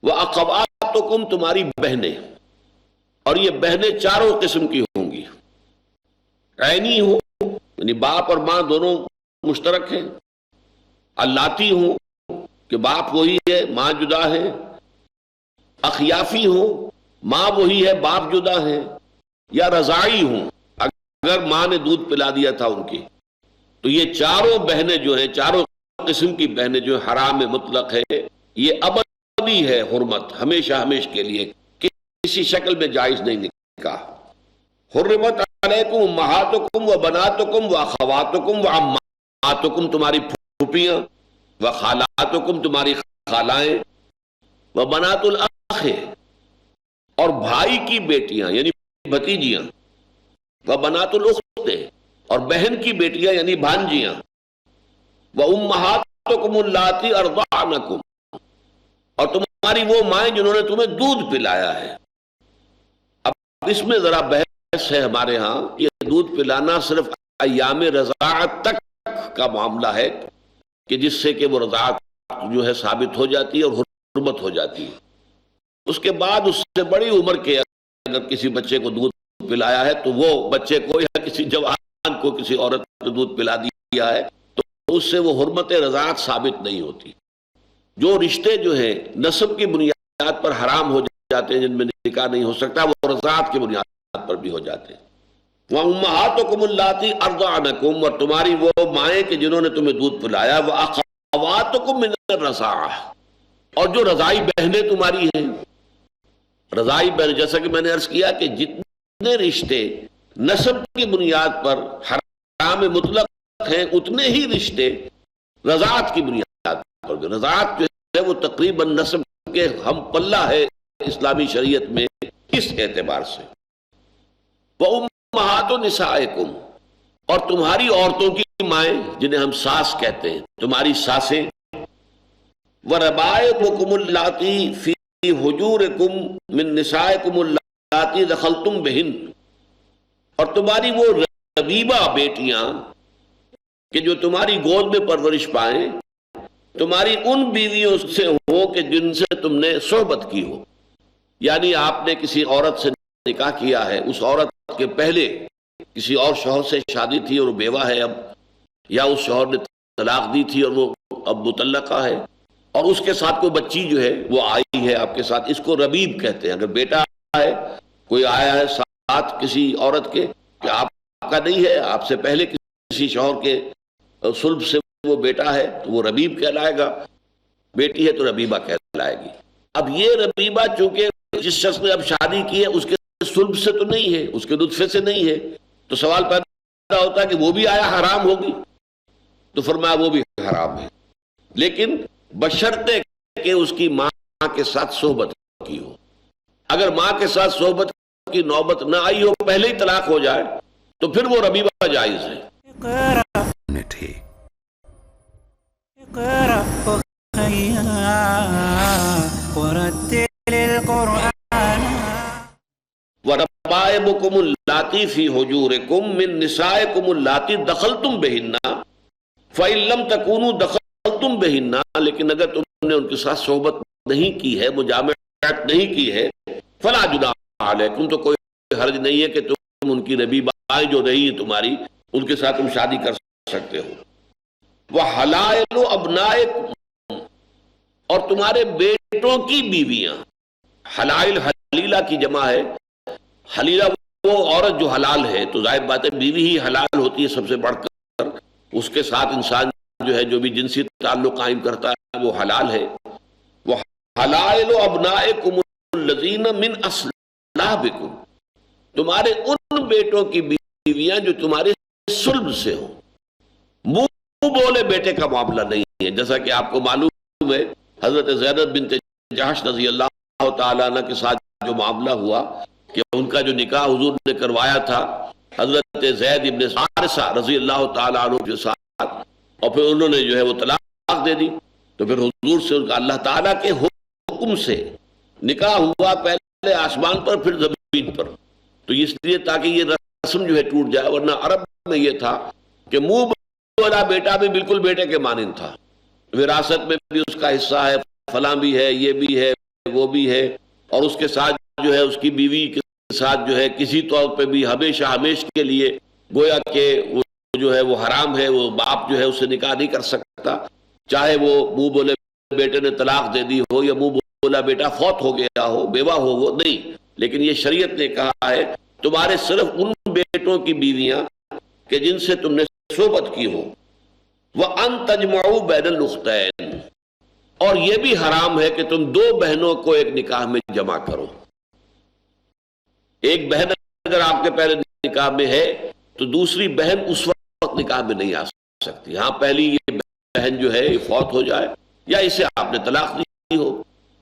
وَأَخَوَاتُكُمْ، تمہاری بہنیں، اور یہ بہنیں چاروں قسم کی ہوں گی. عینی ہوں یعنی باپ اور ماں دونوں مشترک ہیں، اللاتی ہوں کہ باپ وہی ہے ماں جدا ہے، اخیافی ہوں ماں وہی ہے باپ جدا ہے، یا رضاعی ہوں اگر ماں نے دودھ پلا دیا تھا ان کی. تو یہ چاروں بہنیں جو ہیں، چاروں قسم کی بہنیں جو حرام مطلق ہے، یہ ابدی ہے حرمت، ہمیشہ ہمیشہ کے لیے، کسی شکل میں جائز نہیں نکاح. حرمت علیکم امہاتکم و بناتکم و اخواتکم و عماتکم، تمہاری پھوپھیاں، و خالاتکم، تمہاری خالائیں، و بنات الاخ، اور بھائی کی بیٹیاں یعنی بھتیجیاں، و بنات الاخت، اور بہن کی بیٹیاں یعنی بھانجیاں، وَأُمَّهَاتُكُمُ اللَّاتِي أَرْضَعْنَكُمْ، اور تمہاری وہ مائیں جنہوں نے تمہیں دودھ پلایا ہے. اب اس میں ذرا بحث ہے ہمارے ہاں. یہ دودھ پلانا صرف ایام رضاعت تک کا معاملہ ہے کہ جس سے کہ وہ رضاعت جو ہے ثابت ہو جاتی ہے اور حرمت ہو جاتی ہے. اس کے بعد اس سے بڑی عمر کے اگر کسی بچے کو دودھ پلایا ہے تو وہ بچے کو یا کسی جوان کو کسی عورت نے دودھ پلا دیا ہے تو اس سے وہ حرمت رضاعت ثابت نہیں ہوتی. جو رشتے جو ہیں نسب کی بنیاد پر حرام ہو جاتے ہیں، جن میں نکاح نہیں ہو سکتا، وہ رضاعت کی بنیاد پر بھی ہو جاتے ہیں. وَأُمَّهَاتُكُمُ اللَّاتِي أَرْضَعْنَكُمْ، اور تمہاری وہ مائیں کہ جنہوں نے تمہیں دودھ پلایا، وَأَخَوَاتُكُم مِّنَ الرَّضَاعَةِ، اور جو رضاعی بہنیں تمہاری ہیں. رضاعی بہن، جیسا کہ میں نے عرض کیا کہ جتنے رشتے نسب کی بنیاد پر حرام مطلق ہیں، اتنے ہی رشتے رضاعت کی بنیاد پر. رضاعت جو ہے وہ تقریباً نسب کے ہم پلہ ہے اسلامی شریعت میں اس اعتبار سے. وَأُمَّهَاتُ نِسَائِكُمْ، اور تمہاری عورتوں کی مائیں جنہیں ہم ساس کہتے ہیں، تمہاری ساسیں. وَرَبَائِبُكُمُ اللَّاتِي فِي حُجُورِكُمْ مِن نِسَائِكُمُ اللَّاتِي دَخَلْتُمْ بِهِنَّ، اور تمہاری وہ ربیبہ بیٹیاں کہ جو تمہاری گود میں پرورش پائیں، تمہاری ان بیویوں سے ہو کہ جن سے تم نے صحبت کی ہو. یعنی آپ نے کسی عورت سے نکاح کیا ہے، اس عورت کے پہلے کسی اور شوہر سے شادی تھی اور وہ بیوہ ہے اب، یا اس شوہر نے طلاق دی تھی اور وہ اب مطلقہ ہے، اور اس کے ساتھ کوئی بچی جو ہے وہ آئی ہے آپ کے ساتھ، اس کو ربیب کہتے ہیں. اگر بیٹا ہے کوئی آیا ہے ساتھ کسی عورت کے کہ آپ کا نہیں ہے، آپ سے پہلے کسی شوہر کے صلب سے وہ بیٹا ہے تو وہ ربیب کہلائے گا، بیٹی ہے تو ربیبہ کہلائے گی۔ اب یہ ربیبہ چونکہ جس شخص نے اب شادی کی ہے اس کے صلب سے تو نہیں ہے، اس کے نطفے سے نہیں ہے، تو سوال پیدا ہوتا ہے کہ وہ بھی آیا حرام ہوگی؟ تو فرمایا وہ بھی حرام ہے، لیکن بشرطے کہ اس کی ماں کے ساتھ صحبت کی ہو۔ اگر ماں کے ساتھ صحبت کی نوبت نہ آئی ہو، پہلے ہی طلاق ہو جائے، تو پھر وہ ربیبہ جائز ہے۔ اقرأ أخيا ورتل القرآن وَرَبَائِبُكُمُ اللَّاتِي فِي حُجُورِكُم مِّن نِّسَائِكُمُ اللَّاتِي دَخَلْتُم بِهِنَّ فَإِن لَّمْ تَكُونُوا دَخَلْتُم بِهِنَّ، لیکن اگر تم نے ان کے ساتھ صحبت نہیں کی ہے، مجامعت نہیں کی ہے، فَلَا جُنَاحَ عَلَيْكُمْ، تو کوئی حرج نہیں ہے کہ تم ان کی ربیبائیں جو رہی ہیں تمہاری، ان کے ساتھ تم شادی کر سکتے ہو۔ وَحَلَائِلُ أَبْنَائِكُمْ، اور تمہارے بیٹوں کی بیویاں، حلائل حلیلہ کی جمع ہے، حلیلہ وہ عورت جو حلال ہے، تو ظاہر بات ہے بیوی ہی حلال ہوتی ہے سب سے بڑھ کر، اس کے ساتھ انسان جو ہے جو بھی جنسی تعلق قائم کرتا ہے وہ حلال ہے۔ وہ حلائل ابنائکم الذین من اصلابکم، تمہارے ان بیٹوں کی بیویاں جو تمہارے صلب سے ہوں۔ منہ بولے بیٹے کا معاملہ نہیں ہے، جیسا کہ آپ کو معلوم ہے حضرت زینب بنت جحش رضی اللہ تعالیٰ عنہ کے ساتھ جو معاملہ ہوا کہ ان کا جو نکاح حضور نے کروایا تھا حضرت زید ابن حارثہ رضی اللہ تعالیٰ عنہ کے ساتھ، اور پھر انہوں نے جو ہے وہ طلاق دے دی، تو پھر حضور سے ان کا اللہ تعالیٰ کے حکم سے نکاح ہوا، پہلے آسمان پر پھر زمین پر، تو اس لیے تاکہ یہ رسم جو ہے ٹوٹ جائے، ورنہ عرب میں یہ تھا کہ منہ بولا بیٹا بھی بالکل بیٹے کے مانند تھا، وراثت میں بھی اس کا حصہ ہے، فلاں بھی ہے، یہ بھی ہے، وہ بھی ہے، اور اس کے ساتھ جو ہے اس کی بیوی کے ساتھ جو ہے کسی طور پہ بھی ہمیشہ ہمیشہ کے لیے گویا کہ وہ جو ہے وہ حرام ہے، وہ باپ جو ہے اس سے نکاح نہیں کر سکتا، چاہے وہ منہ بولے بیٹے نے طلاق دے دی ہو یا منہ بولا بیٹا فوت ہو گیا ہو، بیوہ ہو وہ نہیں، لیکن یہ شریعت نے کہا ہے تمہارے صرف ان بیٹوں کی بیویاں کہ جن سے تم نے صحبت کی ہو۔ وَأَن تَجْمَعُوا بَيْنَ الْأُخْتَيْنِ، اور یہ بھی حرام ہے کہ تم دو بہنوں کو ایک نکاح میں جمع کرو۔ ایک بہن اگر آپ کے پہلے نکاح میں ہے تو دوسری بہن اس وقت نکاح میں نہیں آ سکتی، ہاں پہلی یہ بہن جو ہے فوت ہو جائے یا اسے آپ نے طلاق دی ہو،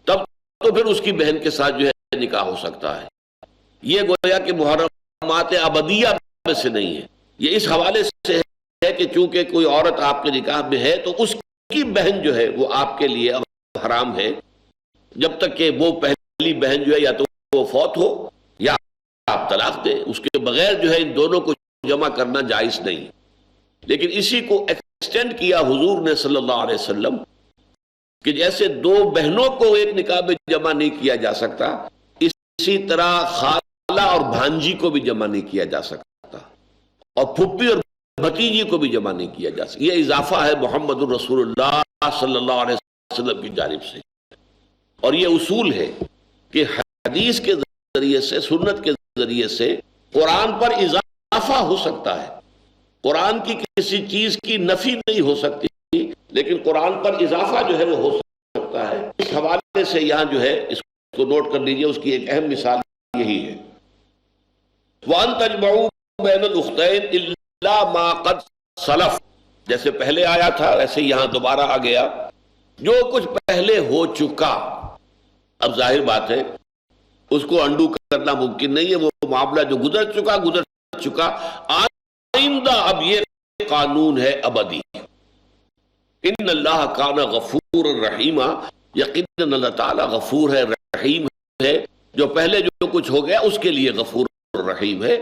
تب تو پھر اس کی بہن کے ساتھ جو ہے نکاح ہو سکتا ہے۔ یہ گویا کہ محرمات ابدیہ میں سے نہیں ہے، یہ اس حوالے سے ہے کہ چونکہ کوئی عورت آپ کے نکاح میں ہے تو اس کی بہن جو ہے وہ آپ کے لیے اب حرام ہے، جب تک کہ وہ پہلی بہن جو ہے یا تو وہ فوت ہو یا آپ طلاق دیں، اس کے بغیر جو ہے ان دونوں کو جمع کرنا جائز نہیں۔ لیکن اسی کو ایکسٹینڈ کیا حضور نے صلی اللہ علیہ وسلم کہ جیسے دو بہنوں کو ایک نکاح میں جمع نہیں کیا جا سکتا، اسی طرح خالہ اور بھانجی کو بھی جمع نہیں کیا جا سکتا، اور پھپھی اور بھتیجی کو بھی جمع نہیں کیا جا سکتا۔ یہ اضافہ ہے محمد الرسول اللہ صلی اللہ علیہ وسلم کی جانب سے، اور یہ اصول ہے کہ حدیث کے ذریعے سے، سنت کے ذریعے سے قرآن پر اضافہ ہو سکتا ہے، قرآن کی کسی چیز کی نفی نہیں ہو سکتی، لیکن قرآن پر اضافہ جو ہے وہ ہو سکتا ہے۔ اس حوالے سے یہاں جو ہے اس کو نوٹ کر لیجئے، اس کی ایک اہم مثال یہی ہے۔ وَأَن تَجْمَعُوا بَيْنَ الْأُخْتَيْنِ إِلَّا مَا قَدْ سَلَفَ، جیسے پہلے آیا تھا ایسے یہاں دوبارہ آ گیا، جو کچھ پہلے ہو چکا۔ اب ظاہر بات ہے اس کو انڈو کرنا ممکن نہیں ہے، وہ معاملہ جو گزر چکا، آئندہ اب یہ قانون ہے ابدی۔ ان اللہ کان غفور الرحیم، یقیناً اللہ تعالیٰ غفور ہے، رحیم ہے، جو پہلے جو کچھ ہو گیا اس کے لیے غفور الرحیم ہے۔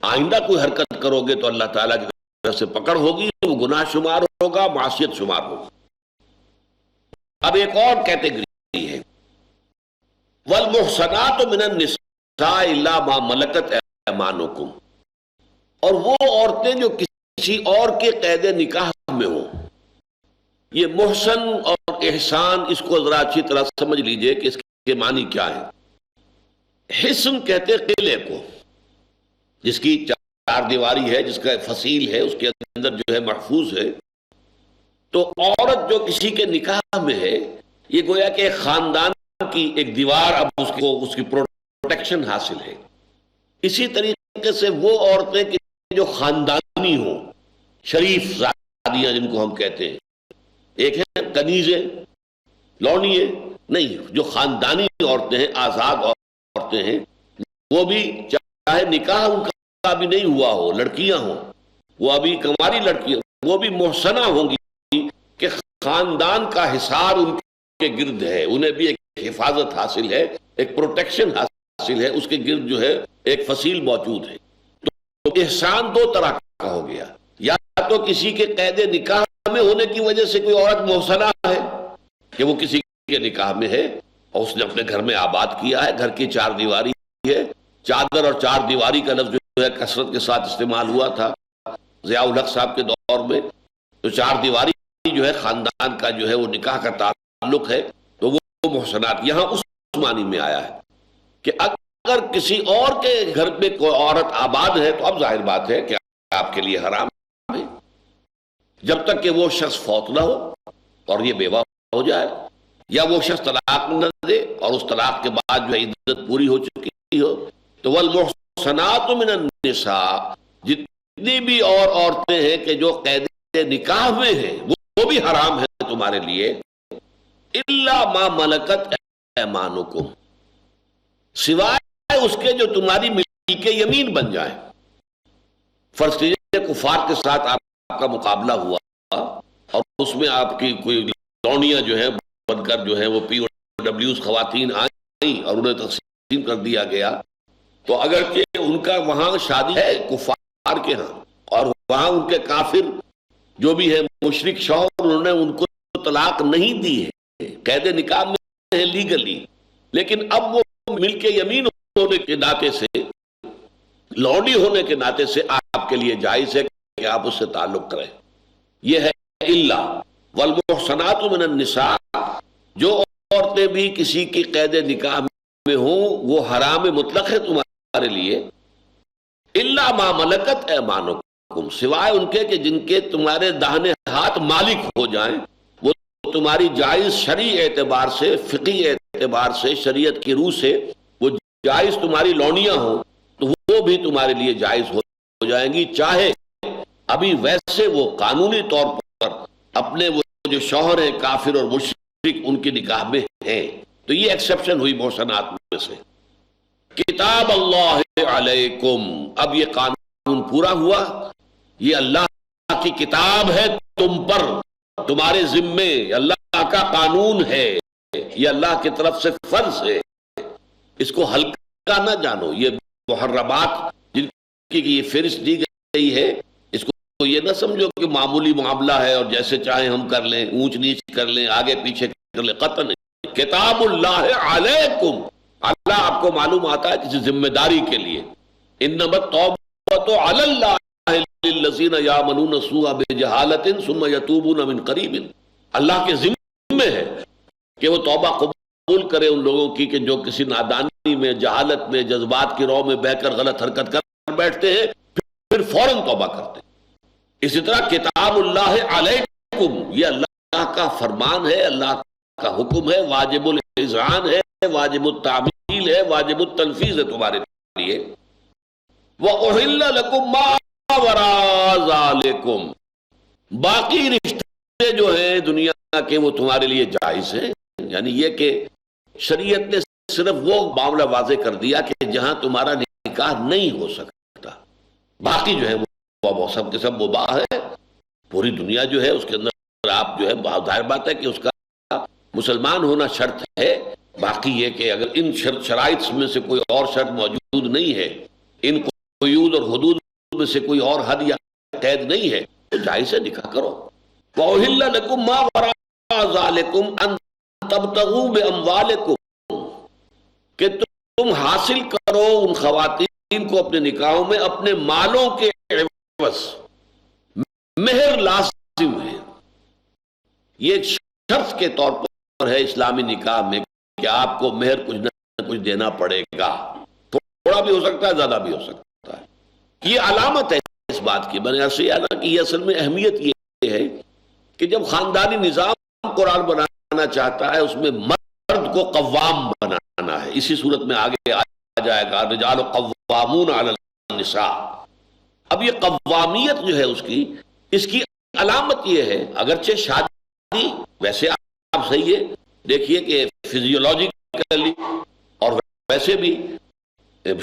آئندہ کوئی حرکت کرو گے تو اللہ تعالیٰ کی طرف سے پکڑ ہوگی، وہ گناہ شمار ہوگا، معصیت شمار ہوگا۔ اب ایک اور کیٹیگری ہے، والمحصنات من النساء الا ما ملکت ایمانکم، اور وہ عورتیں جو کسی اور کے قید نکاح میں ہوں۔ یہ محسن اور احسان، اس کو ذرا اچھی طرح سمجھ لیجئے کہ اس کے معنی کیا ہے۔ حسن کہتے قلعے کو، جس کی چار دیواری ہے جس کا فصیل ہے، اس کے اندر جو ہے محفوظ ہے، تو عورت جو کسی کے نکاح میں ہے یہ گویا کہ ایک خاندان کی ایک دیوار اب اس کی پروٹیکشن حاصل ہے۔ اسی طریقے سے وہ عورتیں کہ جو خاندانی ہوں، شریف زادیاں جن کو ہم کہتے ہیں، ایک ہے کنیزیں لونیے، نہیں، جو خاندانی عورتیں ہیں، آزاد عورتیں ہیں، وہ بھی چاہے نکاح ان کا بھی نہیں ہوا ہو، لڑکیاں ہوں، وہ ابھی کنواری لڑکیاں، وہ بھی محسنہ ہوں گی کہ خاندان کا حصار ان کے گرد ہے، انہیں بھی ایک حفاظت حاصل ہے، ایک پروٹیکشن حاصل ہے، اس کے گرد جو ہے ایک فصیل موجود ہے۔ تو احسان دو طرح کا ہو گیا، یا تو کسی کے قید نکاح میں ہونے کی وجہ سے کوئی عورت محسنہ ہے کہ وہ کسی کے نکاح میں ہے اور اس نے اپنے گھر میں آباد کیا ہے، گھر کی چار دیواری ہے، چادر اور چار دیواری کا لفظ جو ہے کثرت کے ساتھ استعمال ہوا تھا ضیاء الحق صاحب کے دور میں، تو چار دیواری جو ہے خاندان کا جو ہے وہ نکاح کا تعلق ہے، تو وہ محسنات یہاں اس معنی میں آیا ہے کہ اگر کسی اور کے گھر میں کوئی عورت آباد ہے تو اب ظاہر بات ہے کہ آپ کے لیے حرام ہے، جب تک کہ وہ شخص فوت نہ ہو اور یہ بیوہ ہو جائے، یا وہ شخص طلاق نہ دے اور اس طلاق کے بعد جو ہے عدت پوری ہو چکی ہو، تو والمحصنات من النساء، جتنی بھی اور عورتیں ہیں کہ جو قید نکاح میں ہیں وہ بھی حرام ہے تمہارے لیے، الا ما ملکت ایمانکم، سوائے اس کے جو تمہاری ملک یمین بن جائیں۔ فرض کیجئے کفار کے ساتھ آپ کا مقابلہ ہوا اور اس میں آپ کی کوئی لونیاں جو ہیں بن کر جو ہے وہ پی او ڈبلیوز خواتین آئیں اور انہیں تقسیم کر دیا گیا، تو اگرچہ ان کا وہاں شادی ہے کفار کے ہاں اور وہاں ان کے کافر جو بھی ہے مشرک شوہر، انہوں نے ان کو طلاق نہیں دی ہے، قید نکاح میں ہے لیگلی، لیکن اب وہ ملک یمین ہونے کے ناطے سے، لونڈی ہونے کے ناطے سے آپ کے لیے جائز ہے کہ آپ اس سے تعلق کریں۔ یہ ہے الا والمحصنات من النساء، جو عورتیں بھی کسی کی قید نکاح میں ہوں وہ حرام مطلق ہے تمہارے لیے، الا ما ملکت ایمانکم، سوائے ان کے کہ جن کے تمہارے داہنے ہاتھ مالک ہو جائیں، وہ تمہاری جائز شرعی اعتبار سے، فقہی اعتبار سے، شریعت کی روح سے وہ جائز تمہاری لونیاں ہوں، تو وہ بھی تمہارے لیے جائز ہو جائیں گی، چاہے ابھی ویسے وہ قانونی طور پر اپنے وہ جو شوہر ہیں کافر اور مشرک ان کے نکاح میں ہیں۔ تو یہ ایکسیپشن ہوئی محسنات میں سے۔ کتاب اللہ علیکم، اب یہ قانون پورا ہوا، یہ اللہ کی کتاب ہے تم پر، تمہارے ذمے، اللہ کا قانون ہے، یہ اللہ کی طرف سے فرض ہے، اس کو ہلکا نہ جانو۔ یہ محرمات جن کی یہ فہرست دی گئی ہے، اس کو یہ نہ سمجھو کہ معمولی معاملہ ہے اور جیسے چاہیں ہم کر لیں، اونچ نیچ کر لیں، آگے پیچھے کر لیں، قطع نہیں۔ کتاب اللہ علیکم، اللہ آپ کو معلوم آتا ہے کسی ذمہ داری کے لیے، انما التوبۃ علی اللہ للذین یعملون السوء بجہالۃ ثم یتوبون من قریب، اللہ کے ذمہ ہے کہ وہ توبہ قبول کرے ان لوگوں کی کہ جو کسی نادانی میں، جہالت میں، جذبات کی رو میں بہ کر غلط حرکت کر بیٹھتے ہیں پھر فوراً توبہ کرتے ہیں۔ اسی طرح کتاب اللہ علیکم، یہ اللہ کا فرمان ہے، اللہ کا حکم ہے، واجب الاذعان ہے، واجب التعمیل ہے، واجب التنفیذ ہے تمہارے لیے۔ وَأُحِلَّ لَكُم مَّا وَرَاءَ ذَلِكُم، باقی رشتے جو ہیں دنیا کے وہ تمہارے لیے جائز ہیں، یعنی یہ کہ شریعت نے صرف وہ معاملہ واضح کر دیا کہ جہاں تمہارا نکاح نہیں ہو سکتا، باقی جو ہے وہ سب کے سب مباح ہے۔ پوری دنیا جو ہے اس کے اندر آپ جو ہے ظاہر بات ہے کہ اس کا مسلمان ہونا شرط ہے، باقی یہ کہ اگر ان شرائط میں سے کوئی اور شرط موجود نہیں ہے، ان قیود اور حدود میں سے کوئی اور حد یا قید نہیں ہے، تو جائز ہے نکاح کرو۔ وَأُحِلَّ لَكُم مَّا وَرَاءَ ذَلِكُمْ أَن تَبْتَغُوا بِأَمْوَالِكُمْ، کہ تم حاصل کرو ان خواتین کو اپنے نکاحوں میں اپنے مالوں کے عوض، مہر لازم ہے، یہ ایک شرط کے طور پر ہے اسلامی نکاح میں کہ آپ کو مہر کچھ نہ کچھ دینا پڑے گا، تھوڑا بھی ہو سکتا ہے، زیادہ بھی ہو سکتا ہے۔ یہ علامت ہے اس بات کی. میں نے عرض کیا نا کہ یہ اصل میں اہمیت یہ ہے کہ جب خاندانی نظام قرآن بنانا چاہتا ہے اس میں مرد کو قوام بنانا ہے. اسی صورت میں آگے آ جائے گا رجال قوامون علی النساء. اب یہ قوامیت جو ہے اس کی علامت یہ ہے، اگرچہ شادی ویسے آپ صحیح ہے دیکھیے کہ فزیولوجیکلی اور ویسے بھی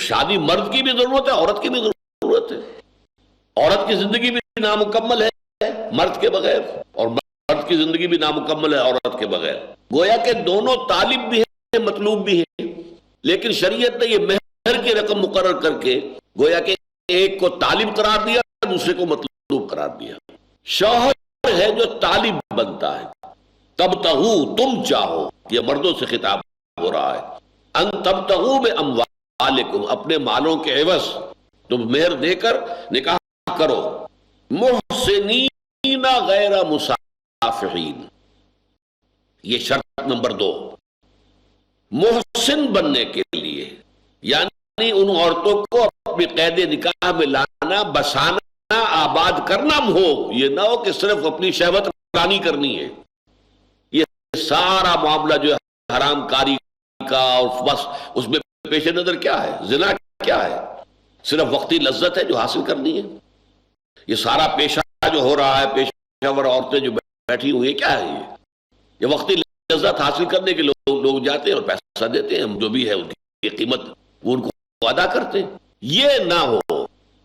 شادی مرد کی بھی ضرورت ہے، عورت کی بھی ضرورت ہے. عورت کی زندگی بھی نامکمل ہے مرد کے بغیر، اور مرد کی زندگی بھی نامکمل ہے عورت کے بغیر. گویا کہ دونوں طالب بھی ہیں مطلوب بھی ہیں، لیکن شریعت نے یہ مہر کی رقم مقرر کر کے گویا کہ ایک کو طالب قرار دیا دوسرے کو مطلوب قرار دیا. شوہر ہے جو طالب بنتا ہے. تبتغوا تم چاہو، یہ مردوں سے خطاب ہو رہا ہے. ان تبتغوا باموالکم، اپنے مالوں کے عوض تم مہر دے کر نکاح کرو. محسنین غیر مسافحین، یہ شرط نمبر 2. محسن بننے کے لیے یعنی ان عورتوں کو اپنی قید نکاح میں لانا، بسانا، آباد کرنا ہو. یہ نہ ہو کہ صرف اپنی شہوت رانی کرنی ہے. یہ سارا معاملہ جو ہے حرام کاری کا، اور بس اس میں پیش نظر کیا ہے؟ زنا کیا ہے؟ صرف وقتی لذت ہے جو حاصل کرنی ہے. یہ سارا پیشہ جو ہو رہا ہے، پیشہ ور عورتیں جو بیٹھی ہوئی ہیں، کیا ہے یہ وقتی لذت حاصل کرنے کے لوگ جاتے ہیں اور پیسہ دیتے ہیں، جو بھی ہے ان کی قیمت وہ ان کو ادا کرتے ہیں. یہ نہ ہو.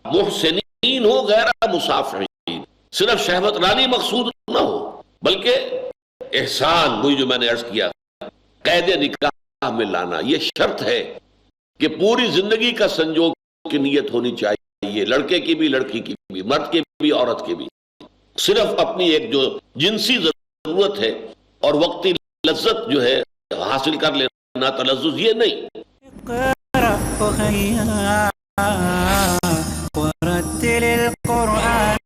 محسنین ہو غیر مسافحین، صرف شہوت رانی مقصود نہ ہو بلکہ احسان، وہی جو میں نے عرض کیا قید نکاح میں لانا. یہ شرط ہے کہ پوری زندگی کا سنجوگ کی نیت ہونی چاہیے، لڑکے کی بھی، لڑکی کی بھی، مرد کی بھی، عورت کی بھی. صرف اپنی ایک جو جنسی ضرورت ہے اور وقتی لذت جو ہے حاصل کر لینا، تلذذ، یہ نہیں. اقرأ وخيا ورتل القرآن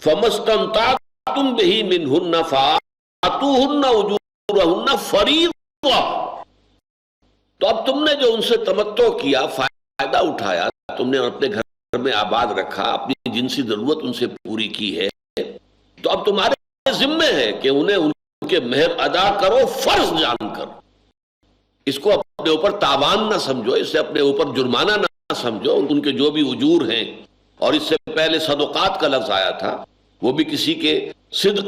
فَمَا اسْتَمْتَعْتُمْ بِهِ مِنْهُنَّ فَآتُوهُنَّ أُجُورَهُنَّ فَرِيضَةً. تو اب تم نے جو ان سے تمتع کیا، فائدہ اٹھایا، تم نے اپنے گھر میں آباد رکھا، اپنی جنسی ضرورت ان سے پوری کی ہے، تو اب تمہارے ذمہ ہے کہ انہیں ان کے مہر ادا کرو فرض جان کر. اس کو اپنے اوپر تاوان نہ سمجھو، اسے اپنے اوپر جرمانہ نہ سمجھو. ان کے جو بھی اجور ہیں، اور اس سے پہلے صدقات کا لفظ آیا تھا، وہ بھی کسی کے صدق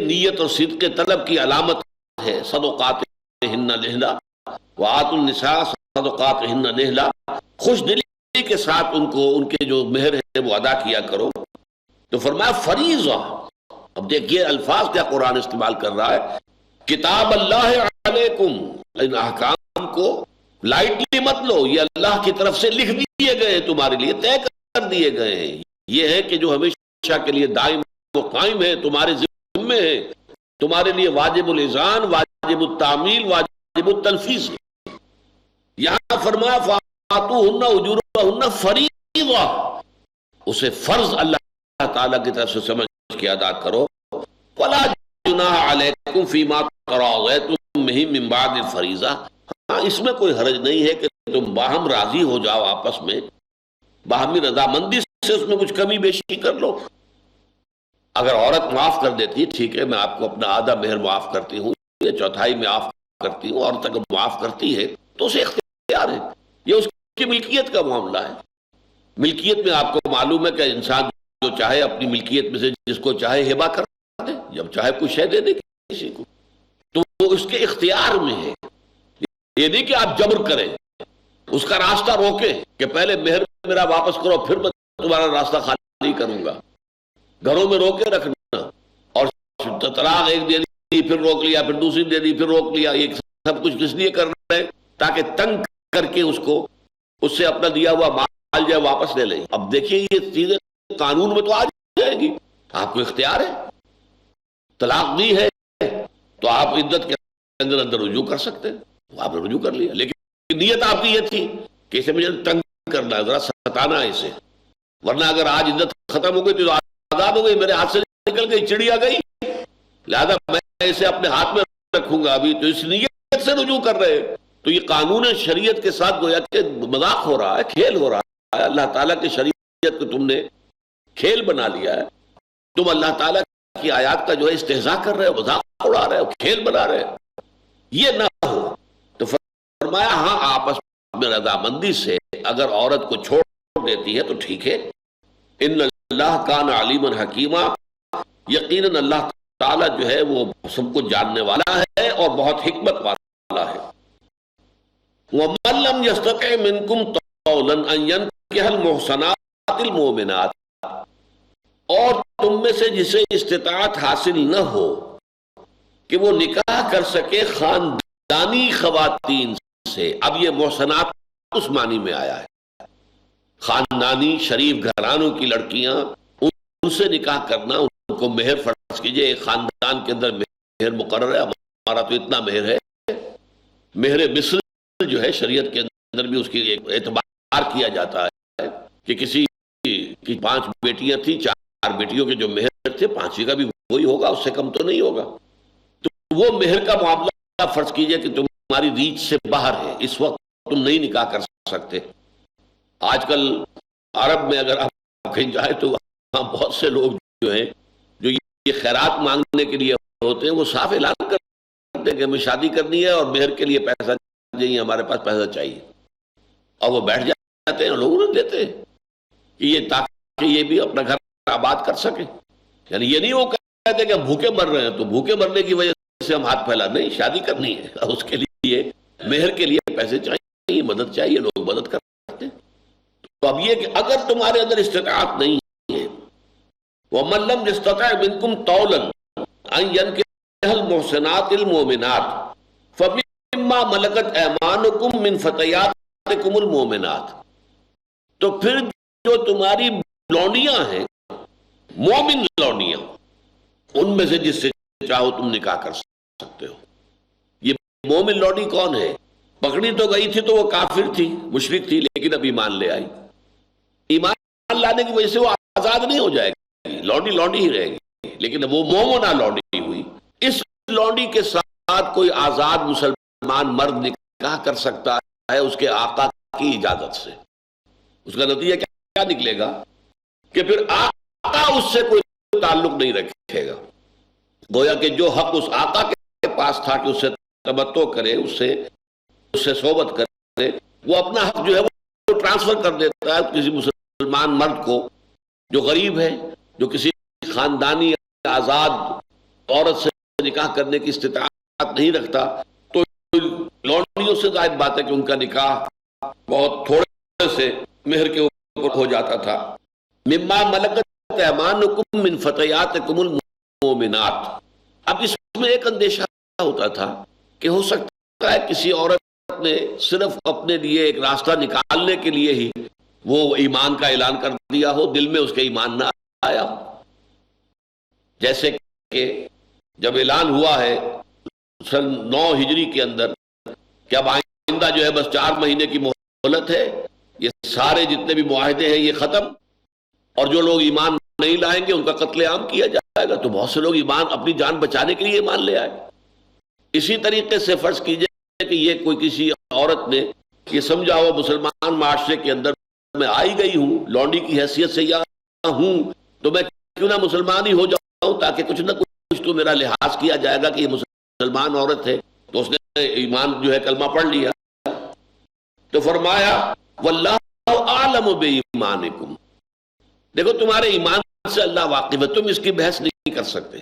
نیت اور صدق طلب کی علامت ہے. صدقاتہن نحلہ وآتوا النساء صدقاتہن نحلہ، خوش دلی کے ساتھ ان کے جو مہر ہے وہ ادا کیا کرو. تو فرمایا فریضہ. اب دیکھیے الفاظ کیا قرآن استعمال کر رہا ہے. کتاب اللہ علیکم، ان احکام کو لائٹلی مت لو، یہ اللہ کی طرف سے لکھ دیے گئے ہیں، تمہارے لیے طے کر دیے گئے ہیں. یہ ہے کہ جو ہمیشہ کے لیے دائم و قائم ہے، تمہارے ذمہ ہے، تمہارے لیے واجب الاذعان، واجب التعمیل، واجب التنفیذ. یہاں فرمایا فآتوہن اجورہن فریضہ، اسے فرض اللہ تعالیٰ کی طرف سے سمجھ کے ادا کرو. ولا جناح علیکم فیما تراضیتم بہ من بعد الفریضہ. ہاں، اس میں کوئی حرج نہیں ہے کہ تم باہم راضی ہو جاؤ، آپس میں باہمی رضامندی سے اس میں کچھ کمی بیشی کر لو. اگر عورت معاف کر دیتی ہے، ٹھیک ہے، میں آپ کو اپنا آدھا مہر معاف کرتی ہوں، یا چوتھائی میں معاف کرتی ہوں، عورت اگر معاف کرتی ہے تو اسے اختیار ہے. یہ اس کی ملکیت کا معاملہ ہے. ملکیت میں آپ کو معلوم ہے کہ انسان جو چاہے اپنی ملکیت میں سے جس کو چاہے ہبہ کر دے، جب چاہے کچھ شے دے دے کسی کو، تو وہ اس کے اختیار میں ہے. یہ نہیں کہ آپ جبر کریں، اس کا راستہ روکیں کہ پہلے مہر میرا واپس کرو پھر میں تمہارا راستہ خالی کروں گا. گھروں میں روکے رکھنا، اور طلاق ایک دے دی پھر روک لیا، پھر دوسری دے دی پھر روک لیا. یہ سب کچھ کس لیے کر رہے ہیں؟ تاکہ تنگ کر کے اس سے اپنا دیا ہوا مال جو واپس لے لیں. اب دیکھیے یہ چیزیں قانون میں تو آ جائے گی، آپ کو اختیار ہے. طلاق دی ہے تو آپ عدت کے اندر رجوع کر سکتے ہیں، آپ نے رجوع کر لیا، لیکن نیت آپ کی یہ تھی کہ اسے مجھے تنگ کرنا ہے، ذرا ستانا ہے اسے. ورنہ اگر آج عدت ختم ہو گئی تو آزاد ہو گئی، میرے ہاتھ سے نکل گئی، چڑیا گئی، لہذا میں اسے اپنے ہاتھ میں رکھوں گا. ابھی تو اس نیت سے رجوع کر رہے ہیں. تو یہ قانون شریعت کے ساتھ گویا کہ مذاق ہو رہا ہے، کھیل ہو رہا ہے، اللہ تعالیٰ کی شریعت کو تم نے کھیل بنا لیا ہے، تم اللہ تعالیٰ کی آیات کا جو ہے استہزاء کر رہے ہو، مذاق اڑا رہے ہو، کھیل بنا رہے ہو، یہ نہ ہو۔ تو فرمایا ہاں آپس میں رضامندی سے اگر عورت کو چھوڑ دیتی ہے تو ٹھیک ہے، ان اللہ کان علیما حکیما، یقیناً اللہ تعالیٰ جو ہے وہ سب کو جاننے والا ہے اور بہت حکمت والا ہے۔ وَمَن لَّمْ يَسْتَطِعْ مِنكُمْ طَوْلًا أَن يَنكِحَ الْمُحْصَنَاتِ الْمُؤْمِنَاتِ، اور تم میں سے جسے استطاعت حاصل نہ ہو کہ وہ نکاح کر سکے خاندانی خواتین سے، اب یہ محسنات اس معنی میں آیا ہے، خاندانی شریف گھرانوں کی لڑکیاں، ان سے نکاح کرنا، ان کو مہر فرض کیجئے، ایک خاندان کے اندر مہر مقرر ہے، ہمارا تو اتنا مہر ہے، مہر مصر جو ہے شریعت کے اندر بھی اس کی ایک اعتبار کیا جاتا ہے کہ کسی کی 5 بیٹیاں تھیں، 4 بیٹیوں کے جو مہر تھے 5ویں کا بھی وہی ہوگا، اس سے کم تو نہیں ہوگا، تو وہ مہر کا معاملہ فرض کیجئے کہ تمہاری ریچ سے باہر ہے، اس وقت تم نہیں نکاح کر سکتے۔ آج کل عرب میں اگر آپ کہیں جائے تو وہاں بہت سے لوگ جو ہیں جو یہ خیرات مانگنے کے لیے ہوتے ہیں، وہ صاف اعلان کرتے ہیں کہ ہمیں شادی کرنی ہے اور مہر کے لیے پیسہ چاہیے، ہمارے پاس پیسہ چاہیے، اور وہ بیٹھ جاتے ہیں، لوگوں نے دیتے ہیں کہ یہ تاکہ یہ بھی اپنا گھر آباد کر سکے، یعنی یہ نہیں وہ کہتے کہ ہم بھوکے مر رہے ہیں تو بھوکے مرنے کی وجہ سے ہم ہاتھ پھیلا، نہیں، شادی کرنی ہے، اس کے لیے مہر کے لیے پیسے چاہیے، مدد چاہیے، لوگ مدد کرتے ہیں۔ تو اب یہ کہ اگر تمہارے اندر استطاعت نہیں ہے، وَمَن لَّمْ يَسْتَطِعْ مِنكُمْ طَوْلًا أَن يَنكِحَ الْمُحْصَنَاتِ الْمُؤْمِنَاتِ فَمِمَّا مَلَكَتْ أَيْمَانُكُم مِّن فَتَيَاتِكُمُ الْمُؤْمِنَاتِ، تو پھر جو تمہاری لونڈیاں ہیں، مومن لونڈیاں، ان میں سے جس سے چاہو تم نکاح کر سکتے ہو۔ یہ مومن لونڈی کون ہے؟ پکڑی تو گئی تھی تو وہ کافر تھی، مشرک تھی، لیکن اب ایمان لے آئی، ایمان لانے کی وجہ سے وہ آزاد نہیں ہو جائے گی، لونڈی لونڈی ہی رہے گی، لیکن وہ مومنہ لونڈی ہوئی۔ اس لونڈی کے ساتھ کوئی آزاد مسلمان مرد نکاح کر سکتا ہے اس کے آقا کی اجازت سے۔ اس کا نتیجہ کیا نکلے گا کہ پھر آقا اس سے کوئی تعلق نہیں رکھے گا، گویا کہ جو حق اس آقا کے پاس تھا کہ اس سے تمتع کرے، اس سے صحبت کرے، وہ اپنا حق جو ہے وہ ٹرانسفر کر دیتا ہے کسی مسلمان مرد کو جو غریب ہے، جو کسی خاندانی آزاد عورت سے نکاح کرنے کی استطاعت نہیں رکھتا۔ تو لونڈیوں سے ظاہر بات ہے کہ ان کا نکاح بہت تھوڑے سے مہر کے اوپر ہو جاتا تھا۔ مما ملکت ایمانکم من فتیاتکم المؤمنات، اب اس میں ایک اندیشہ ہوتا تھا کہ ہو سکتا ہے کسی عورت نے صرف اپنے لیے ایک راستہ نکالنے کے لیے ہی وہ ایمان کا اعلان کر دیا ہو، دل میں اس کے ایمان نہ آیا ہو، جیسے کہ جب اعلان ہوا ہے سن 9 ہجری کے اندر کہ اب آئندہ جو ہے بس 4 مہینے کی مہلت ہے، یہ سارے جتنے بھی معاہدے ہیں یہ ختم، اور جو لوگ ایمان نہیں لائیں گے ان کا قتل عام کیا جائے گا، تو بہت سے لوگ ایمان اپنی جان بچانے کے لیے ایمان لے آئے۔ اسی طریقے سے فرض کیجئے کہ یہ کوئی کسی عورت نے یہ سمجھا ہو مسلمان معاشرے کے اندر میں آئی گئی ہوں، لونڈی کی حیثیت سے یہاں ہوں، تو میں کیوں نہ مسلمان ہی ہو جاؤں تاکہ کچھ نہ کچھ تو میرا لحاظ کیا جائے گا کہ یہ مسلمان عورت ہے، تو اس نے ایمان جو ہے کلمہ پڑھ لیا۔ تو فرمایا واللہ اعلم بایمانکم، دیکھو تمہارے ایمان سے اللہ واقف ہے، تم اس کی بحث نہیں کر سکتے،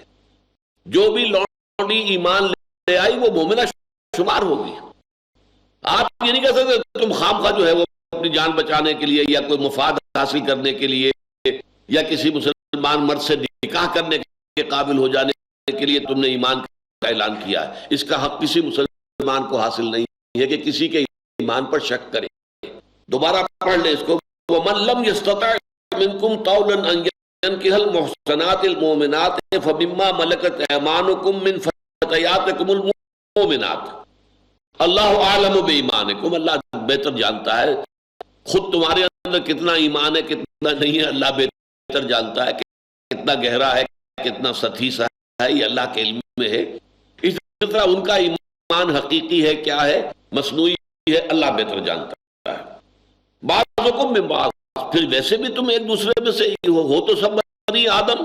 جو بھی لونڈی ایمان لے آئی وہ مومنہ شمار ہوگی۔ آپ یہ نہیں کہہ سکتے تم خامخواہ جو ہے وہ اپنی جان بچانے کے لیے یا کوئی مفاد حاصل کرنے کے لیے یا کسی مسلمان مرد سے نکاح کرنے کے قابل ہو جانے کے لیے تم نے ایمان کا اعلان کیا ہے، اس کا حق کسی مسلمان کو حاصل نہیں ہے کہ کسی کے ایمان پر شک کرے۔ دوبارہ پڑھ لیں اس کو، وَمَن لَّمْ يَسْتَطِعْ مِنكُمْ طَوْلًا أَن يَنكِحَ الْمُحْصَنَاتِ الْمُؤْمِنَاتِ فَمِمَّا مَلَكَتْ أَيْمَانُكُم مِّن فَتَيَاتِكُمُ الْمُؤْمِنَاتِ اللہ اعلم بایمانکم، اللہ بہتر جانتا ہے، خود تمہارے اندر کتنا ایمان ہے کتنا نہیں ہے اللہ بہتر جانتا ہے، کتنا گہرا ہے کتنا سطحی سا ہے، یہ اللہ کے علم میں ہے۔ اس طرح ان کا ایمان حقیقی ہے کیا ہے، مصنوعی ہے، اللہ بہتر جانتا ہے۔ بعضکم من بعض، پھر ویسے بھی تم ایک دوسرے میں سے ہو تو سب بنی آدم.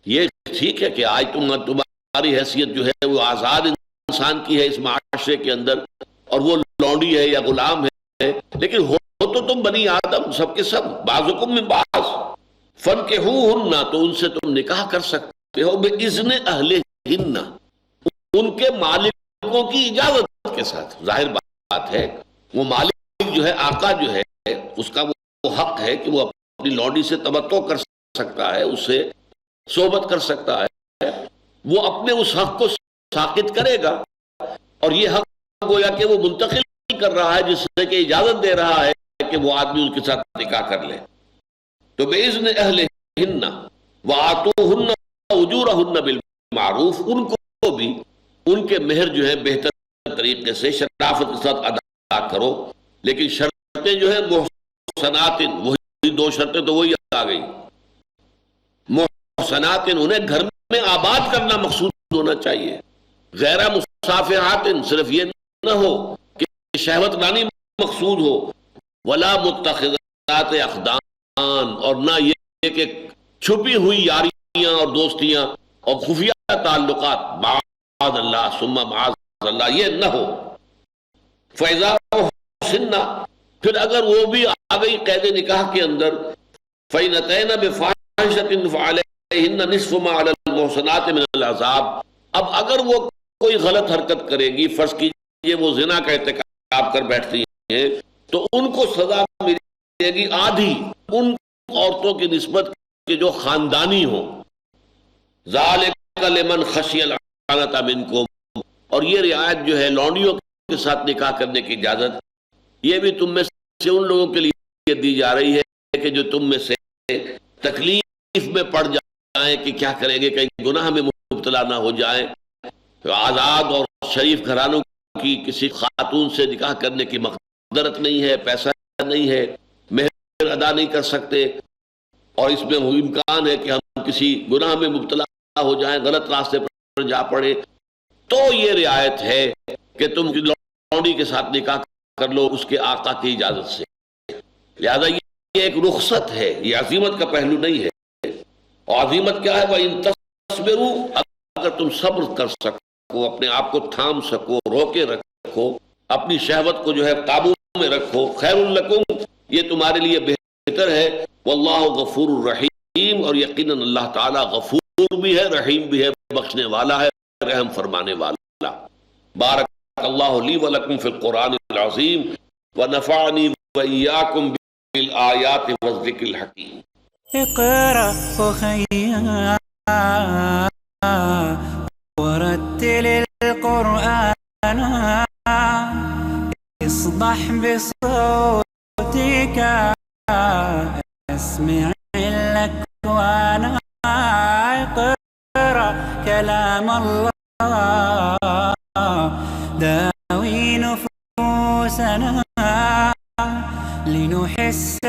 یہ ٹھیک ہے کہ آج تمہاری حیثیت جو ہے وہ آزاد انسان کی ہے اس معاشرے کے اندر، اور وہ لونڈی ہے یا غلام ہے، لیکن ہو تو تم بنی آدم سب کے سب. بعضکم من بعض فانکحوہن، تو ان سے تم نکاح کر سکتے ہو بإذن اہلہن، ان کے مالکوں کی اجازت کے ساتھ. ظاہر بات ہے وہ مالک جو ہے، آقا جو ہے، اس کا وہ حق ہے کہ وہ اپنی لونڈی سے تمتع کر سکتا ہے، اس سے صحبت کر سکتا ہے. وہ اپنے اس حق کو ساقط کرے گا، اور یہ حق گویا کہ وہ منتقل کر رہا ہے جس سے کہ اجازت دے رہا ہے کہ وہ آدمی ان کے ساتھ نکاح کر لے. تو بِإِذْنِ أَهْلِهِنَّ وَآتُوهُنَّ أُجُورَهُنَّ بِالْمَعْرُوفِ، ان کو بھی ان کے مہر جو ہے بہتر طریقے سے شرافت کے ساتھ ادا کرو. لیکن شرطیں جو ہے محسنات، وہی دو شرطیں تو وہی آ گئی. محسنات، انہیں گھر میں آباد کرنا مقصود ہونا چاہیے. غیر مصافحات، صرف یہ نہ ہو کہ شہوت رانی مقصود ہو. ولا متخذات اخدان، اور نہ یہ کہ چھپی ہوئی یاریاں اور دوستیاں اور خفیہ تعلقات، معاذ اللہ ثم معاذ اللہ، یہ نہ ہو. فیضا حسن، پھر اگر وہ بھی آ گئی قید نکاح کے اندر، فإن أتین بفاحشۃ فعلیہن نصف ما علی المحصنات من العذاب، اب اگر وہ کوئی غلط حرکت کرے گی، فرض کیجئے وہ زنا کا ارتکاب کر بیٹھتی ہیں، تو ان کو سزا ملے گی آدھی ان عورتوں کی نسبت کے جو خاندانی ہوں. ذالک لمن خشی العنۃ منکم، اور یہ رعایت جو ہے لونڈیوں کے ساتھ نکاح کرنے کی اجازت، یہ بھی تم میں سے ان لوگوں کے لیے دی جا رہی ہے کہ جو تم میں سے تکلیف میں پڑ جائیں کہ کیا کریں گے، کہیں گناہ میں مبتلا نہ ہو جائیں. آزاد اور شریف گھرانوں کی کسی خاتون سے نکاح کرنے کی مقدرت نہیں ہے، پیسہ نہیں ہے، مہر ادا نہیں کر سکتے، اور اس میں وہ امکان ہے کہ ہم کسی گناہ میں مبتلا ہو جائیں، غلط راستے پر جا پڑے، تو یہ رعایت ہے کہ تم لونڈی کے ساتھ نکاح کر لو اس کے آقا کی اجازت سے. لہذا یہ ایک رخصت ہے، یہ عزیمت کا پہلو نہیں ہے. اور عزیمت کیا ہے؟ وَإِن تَصْبِرُوا، اگر تم صبر کر سکو، اپنے آپ کو تھام سکو، روکے رکھو، اپنی شہوت کو جو ہے قابو میں رکھو، خیر لکم، یہ تمہارے لیے بہتر ہے. واللہ غفور الرحیم، اور یقیناً اللہ تعالیٰ غفور بھی ہے، رحیم بھی ہے، بخشنے والا ہے، رحم فرمانے والا. بارک اللہ لی ولکم فی القرآن العظیم ونفعنی وإیاکم بالآیات والذکر الحکیم. اقرأ أخيا ورتل القرآن، اصدح بصوتك اسمع الأكوان. اقرأ كلام الله داوي نفوسنا لنحس